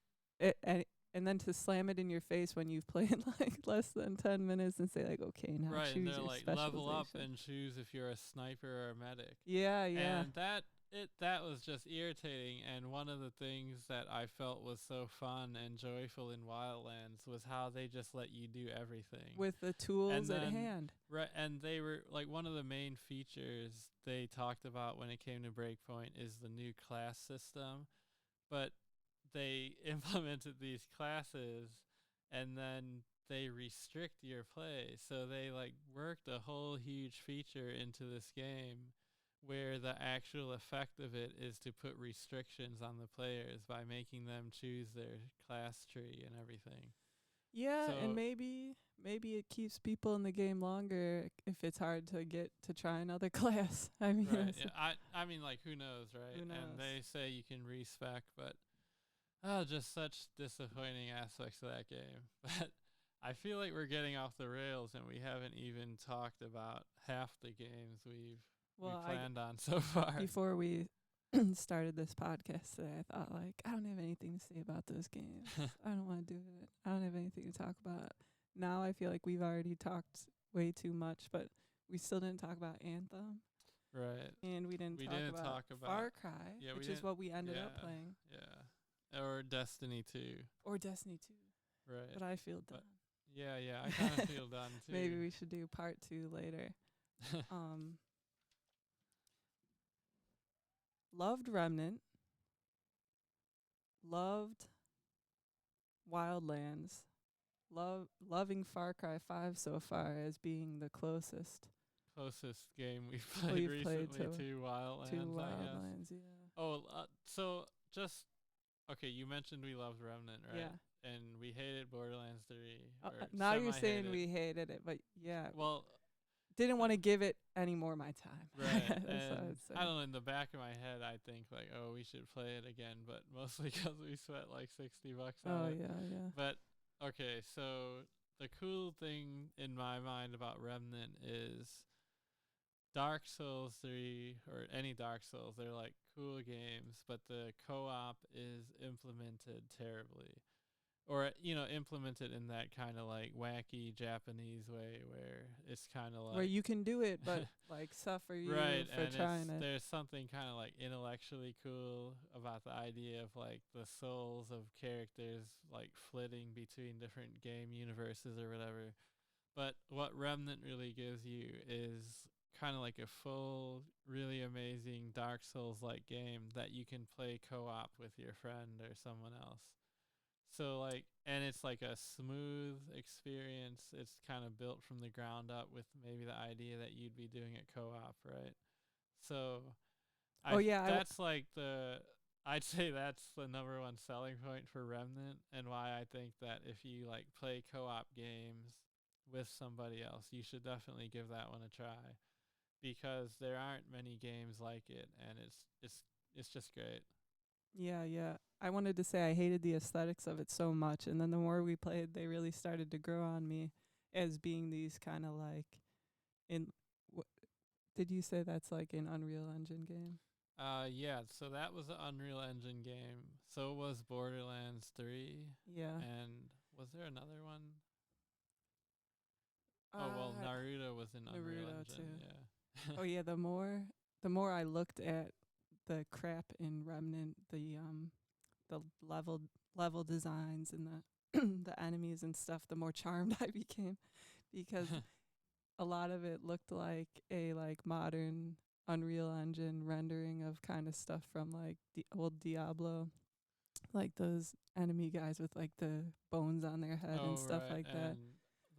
and then to slam it in your face when you've played like less than 10 minutes and say like, okay, now Right, and choose they're your like specialization. level up and choose if you're a sniper or a medic. Yeah, yeah. And that was just irritating. And one of the things that I felt was so fun and joyful in Wildlands was how they just let you do everything With the tools at then, hand. right, and they were like one of the main features they talked about when it came to Breakpoint is the new class system, but they implemented these classes and then they restrict your play. So they like worked a whole huge feature into this game where the actual effect of it is to put restrictions on the players by making them choose their class tree and everything. Yeah, and So maybe it keeps people in the game longer if it's hard to get to try another class. I mean, right, yeah, I mean, like, who knows, right? Who knows? And they say you can respec, but just such disappointing aspects of that game. But I feel like we're getting off the rails, and we haven't even talked about half the games we planned on so far. Before we started this podcast today, I thought like, I don't have anything to say about those games. I don't want to do it. I don't have anything to talk about. Now I feel like we've already talked way too much, but we still didn't talk about Anthem. Right. And we didn't talk about Farcry, which is what we ended up playing. Yeah. Or Destiny 2. Or Destiny 2. Right. But I feel done. Yeah, I kind of feel done too. Maybe we should do part 2 later. Loved Remnant. Loved Wildlands. Loving Far Cry 5 so far as being the closest game we've played recently to Wildlands, I guess. Yeah. Oh, so just okay. You mentioned we loved Remnant, right? Yeah. And we hated Borderlands 3. Now you're saying we hated it, but yeah. Well, didn't want to give it any more my time. Right. And I don't know. In the back of my head, I think like, oh, we should play it again, but mostly because we spent like $60 on it. Yeah. But okay, so the cool thing in my mind about Remnant is Dark Souls 3 or any Dark Souls, they're like cool games, but the co-op is implemented terribly. Or, implemented in that kind of like wacky Japanese way where it's kind of like... Where you can do it, but like suffer you right, for trying it. There's something kind of like intellectually cool about the idea of like the souls of characters like flitting between different game universes or whatever. But what Remnant really gives you is kind of like a full, really amazing Dark Souls-like game that you can play co-op with your friend or someone else. So like, and it's like a smooth experience. It's kind of built from the ground up with maybe the idea that you'd be doing it co-op, right? So, that's like I'd say that's the number one selling point for Remnant, and why I think that if you like play co-op games with somebody else, you should definitely give that one a try, because there aren't many games like it, and it's just great. Yeah. I wanted to say I hated the aesthetics of it so much, and then the more we played, they really started to grow on me as being these kind of like did you say that's like an Unreal Engine game? Yeah, so that was an Unreal Engine game. So was Borderlands 3. Yeah. And was there another one? Naruto was in Unreal Engine too. Yeah. Oh yeah, the more I looked at the crap in Remnant, the level designs and the enemies and stuff, the more charmed I became, because a lot of it looked like a like modern Unreal Engine rendering of kind of stuff from like the old Diablo, like those enemy guys with like the bones on their head and stuff like that.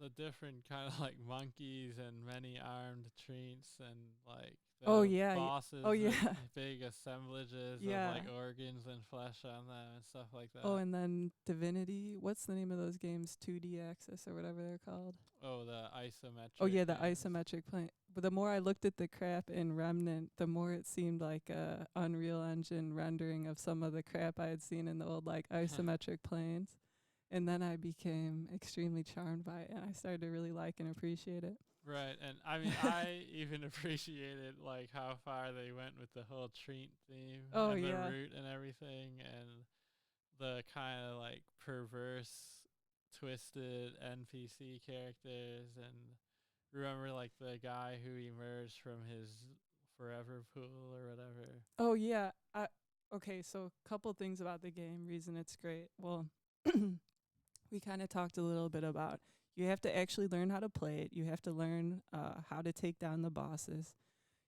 the different kind of like monkeys and many armed treants and like Oh the yeah. bosses Oh with yeah. big assemblages of Yeah. like organs and flesh on them and stuff like that. Oh, and then Divinity. What's the name of those games? 2D Axis or whatever they're called. Oh, the isometric. Oh yeah, the games. isometric plane. But the more I looked at the crap in Remnant, the more it seemed like a Unreal Engine rendering of some of the crap I had seen in the old like isometric planes. And then I became extremely charmed by it, and I started to really like and appreciate it. Right, and I mean, I even appreciated like how far they went with the whole treat theme Oh and the yeah. root and everything, and the kind of like perverse, twisted NPC characters, and remember like the guy who emerged from his forever pool or whatever. Oh yeah. Okay, so a couple things about the game, reason it's great. Well, we kind of talked a little bit about you have to actually learn how to play it. You have to learn how to take down the bosses.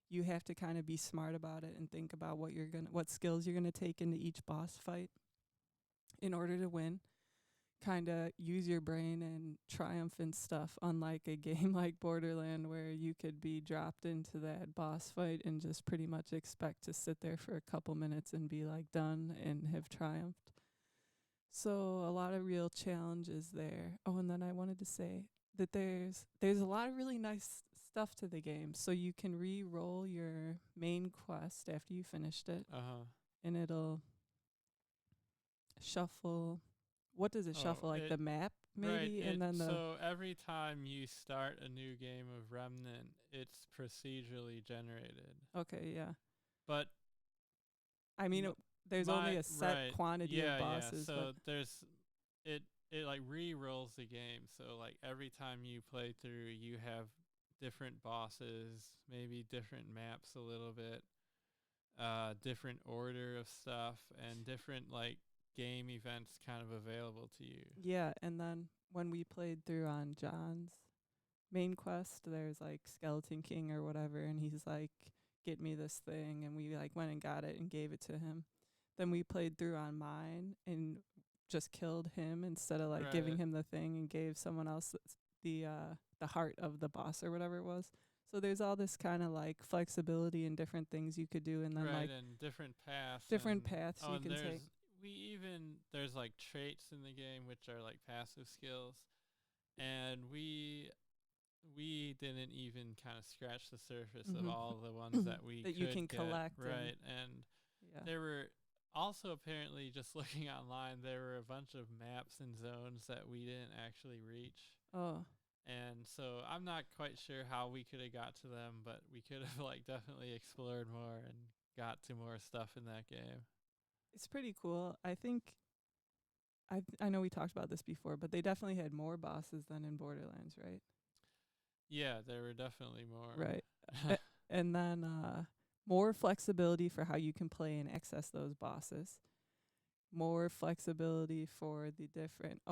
You have to kind of be smart about it and think about what skills you're gonna take into each boss fight in order to win. Kind of use your brain and triumphant stuff, unlike a game like Borderland where you could be dropped into that boss fight and just pretty much expect to sit there for a couple minutes and be like done and have triumphed. So a lot of real challenges there. Oh, and then I wanted to say that there's a lot of really nice stuff to the game. So you can re-roll your main quest after you finished it, and it'll shuffle. What does it shuffle? Like the map, maybe, right, and then so every time you start a new game of Remnant, it's procedurally generated. Okay, yeah. But I mean, there's only a set quantity of bosses. Yeah, so there's it like re-rolls the game. So like every time you play through, you have different bosses, maybe different maps a little bit, different order of stuff, and different like game events kind of available to you. Yeah, and then when we played through on John's main quest, there's like Skeleton King or whatever, and he's like, get me this thing, and we like went and got it and gave it to him. Then we played through on mine and just killed him instead of like giving him the thing, and gave someone else the heart of the boss or whatever it was. So there's all this kind of like flexibility and different things you could do, and then like and different paths you can take. There's like traits in the game which are like passive skills, and we didn't even kind of scratch the surface of all the ones that we that could you can get, collect, right? And there were also, apparently, just looking online, there were a bunch of maps and zones that we didn't actually reach. Oh. And so I'm not quite sure how we could have got to them, but we could have like definitely explored more and got to more stuff in that game. It's pretty cool. I think I know we talked about this before, but they definitely had more bosses than in Borderlands, right? Yeah, there were definitely more. Right. And then more flexibility for how you can play and access those bosses. More flexibility for the different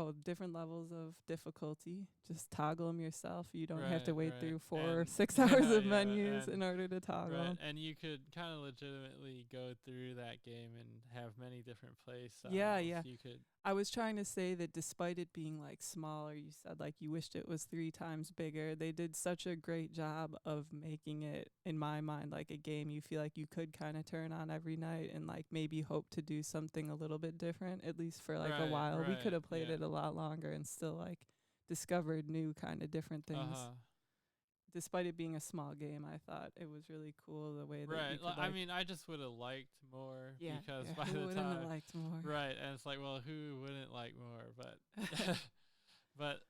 levels of difficulty. Just toggle them yourself. You don't have to wait through 4 or 6 hours of menus in order to toggle. Right, and you could kind of legitimately go through that game and have many different play styles. Yeah. You could. I was trying to say that despite it being like smaller, you said like you wished it was 3 times bigger. They did such a great job of making it, in my mind, like a game you feel like you could kind of turn on every night and like maybe hope to do something a little bit different, at least for like a while. We could have played it a lot longer and still like discovered new kind of different things. Despite it being a small game, I thought it was really cool the way that you could, I mean, I just would have liked more because by who the wouldn't time have liked more? Right, and it's like, well, who wouldn't like more? But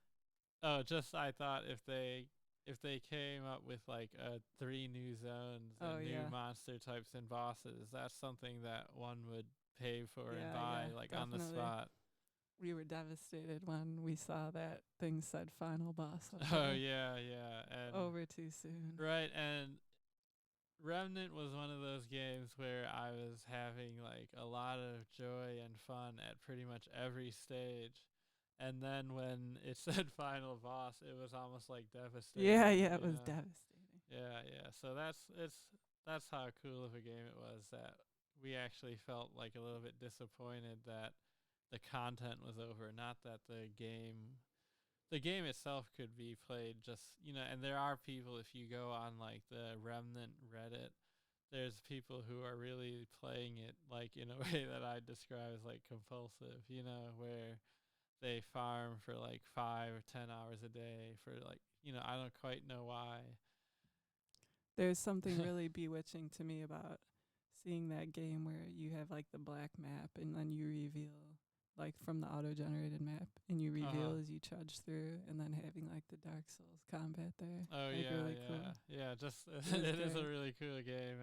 I thought if they came up with like 3 new zones and new monster types and bosses, that's something that one would pay for and buy like definitely. on the spot. We were devastated when we saw that thing said final boss. Oh yeah, and over too soon. Right, and Remnant was one of those games where I was having like a lot of joy and fun at pretty much every stage. And then when it said final boss, it was almost like devastating. Yeah, it was devastating. Yeah. So that's how cool of a game it was that we actually felt like a little bit disappointed that the content was over, not that the game the game itself could be played just, and there are people, if you go on like the Remnant Reddit, there's people who are really playing it like in a way that I describe as like compulsive, where they farm for like 5 or 10 hours a day for like, I don't quite know why. There's something really bewitching to me about seeing that game where you have like the black map and then you reveal like from the auto-generated map and you reveal as you trudge through, and then having like the Dark Souls combat there. Oh like, yeah, really yeah, cool. yeah. Just it is a really cool game,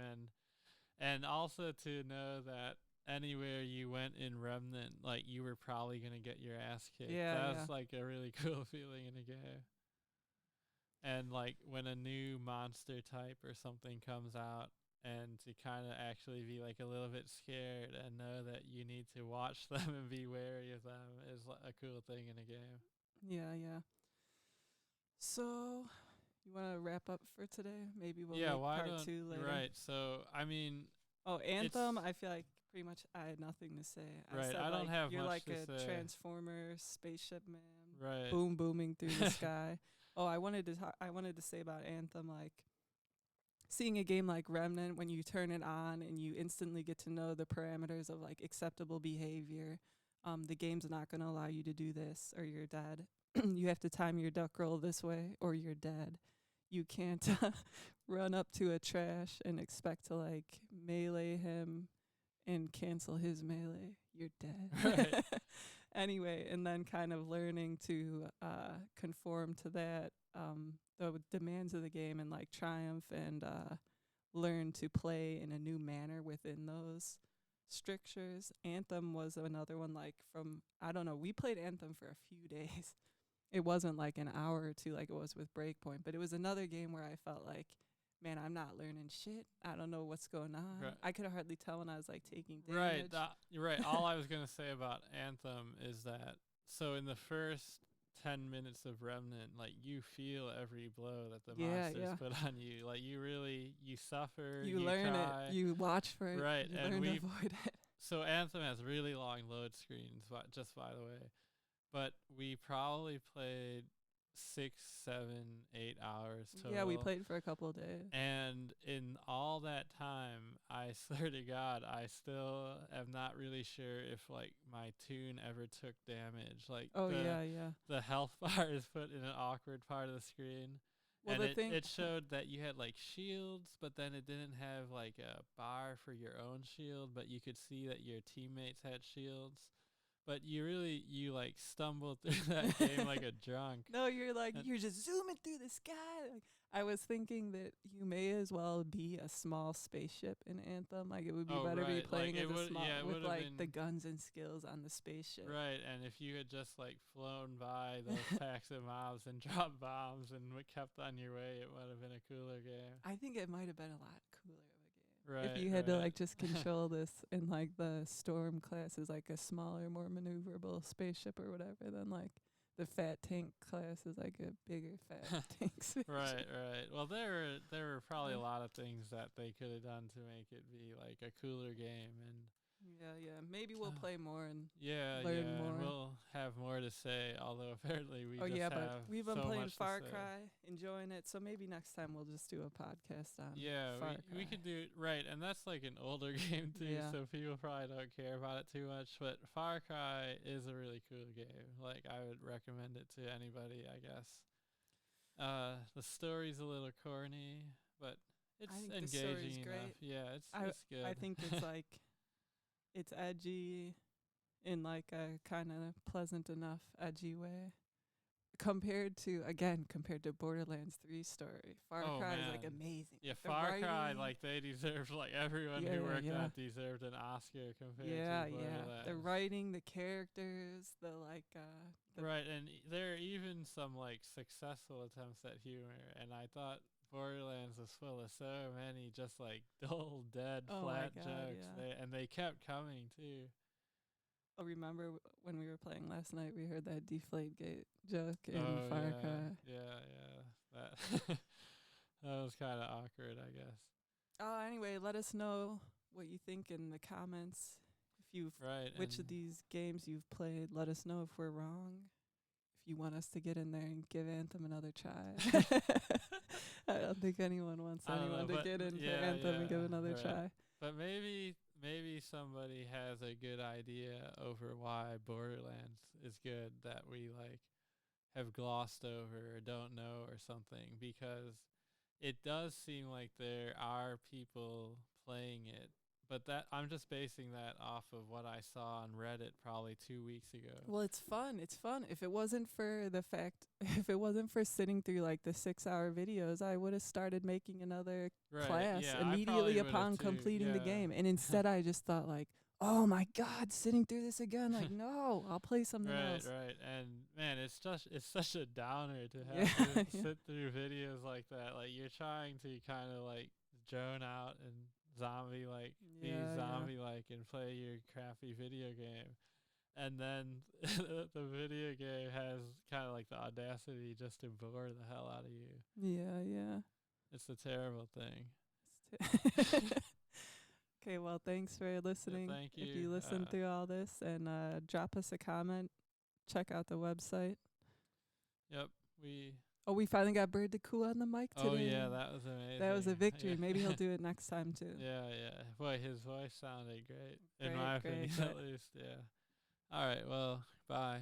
and also to know that anywhere you went in Remnant, like you were probably gonna get your ass kicked. Yeah, That's like a really cool feeling in a game. And like when a new monster type or something comes out, and to kind of actually be like a little bit scared and know that you need to watch them and be wary of them is a cool thing in a game. Yeah, yeah. So, you want to wrap up for today? Maybe we'll Yeah, make why part don't 2 later. right? So I mean, Oh, Anthem, I feel like pretty much I had nothing to say. Right, said, I don't have you're much like to a say. transformer spaceship man. Right. Booming through the sky. Oh, I wanted to say about Anthem, like seeing a game like Remnant, when you turn it on and you instantly get to know the parameters of like acceptable behavior. The game's not going to allow you to do this or you're dead. You have to time your duck roll this way or you're dead. You can't run up to a trash and expect to like melee him and cancel his melee. You're dead. Right. Anyway, and then kind of learning to conform to that, the demands of the game, and like triumph and learn to play in a new manner within those strictures. Anthem was another one, like from, I don't know, we played Anthem for a few days. It wasn't like an hour or two like it was with Breakpoint, but it was another game where I felt like, man, I'm not learning shit. I don't know what's going on. Right. I could hardly tell when I was like taking damage. Right. All I was gonna say about Anthem is that so in the first 10 minutes of Remnant, like you feel every blow that the monsters put on you. Like you suffer. You learn try. it. You watch for it. Right, You and learn to avoid it. So Anthem has really long load screens. Just by the way, but we probably played 6, 7, 8 hours total. Yeah, we played for a couple of days. And in all that time, I swear to God, I still am not really sure if like my tune ever took damage. Like the health bar is put in an awkward part of the screen. Well, and it showed that you had like shields, but then it didn't have like a bar for your own shield, but you could see that your teammates had shields. But you like stumbled through that game like a drunk. No, you're just zooming through the sky. Like, I was thinking that you may as well be a small spaceship in Anthem. Like, it would be better be playing as a small with like the guns and skills on the spaceship. Right, and if you had just like flown by those packs of mobs and dropped bombs and kept on your way, it would have been a cooler game. I think it might have been a lot cooler. Right, if you had to like just control this, and like the Storm class is like a smaller, more maneuverable spaceship or whatever, than like the Fat Tank class is like a bigger Fat Tank spaceship. Right. Well, there were probably a lot of things that they could have done to make it be like a cooler game, and yeah. Maybe we'll play more and learn more. And we'll have more to say. Although apparently we but we've been so playing Farcry, enjoying it. So maybe next time we'll just do a podcast on we could do right, and that's like an older game too. So people probably don't care about it too much. But Farcry is a really cool game. Like I would recommend it to anybody, I guess. The story's a little corny, but it's engaging enough. Yeah, it's good. I think it's like. It's edgy in like a kind of pleasant enough edgy way. Compared to Borderlands 3 story. Farcry is like amazing. Yeah, Farcry, like they deserve, like everyone who worked on it deserved an Oscar compared to Borderlands. The writing, the characters, the like right, and there are even some like successful attempts at humor, and I thought Borderlands was full of so many just like dull, dead, flat jokes, and they kept coming too. Oh, remember when we were playing last night? We heard that Deflategate joke in Farcry. Yeah. That was kind of awkward, I guess. Anyway, let us know what you think in the comments. Which of these games you've played. Let us know if we're wrong. you want us to get in there and give Anthem another try. I don't think anyone wants anyone to get in for Anthem and give another try. But maybe somebody has a good idea over why Borderlands is good that we like have glossed over or don't know or something, because it does seem like there are people playing it, but that I'm just basing that off of what I saw on Reddit probably 2 weeks ago. Well, it's fun. It's fun. If it wasn't for sitting through like the 6-hour videos, I would have started making another class immediately upon completing the game. And instead I just thought like, oh my God, sitting through this again. Like, no, I'll play something else. Right. And man, it's such a downer to have to sit through videos like that. Like you're trying to kind of like zone out and zombie like and play your crappy video game, and then the video game has kind of like the audacity just to bore the hell out of you. It's a terrible thing. Okay, well, thanks for listening. Thank you. If you listen through all this, and drop us a comment, check out the website. Yep, we finally got Bird to Coo on the mic today. Oh yeah, that was amazing. That was a victory. Maybe he'll do it next time too. Yeah. Boy, his voice sounded great. In my opinion, at least. Yeah. All right. Well, bye.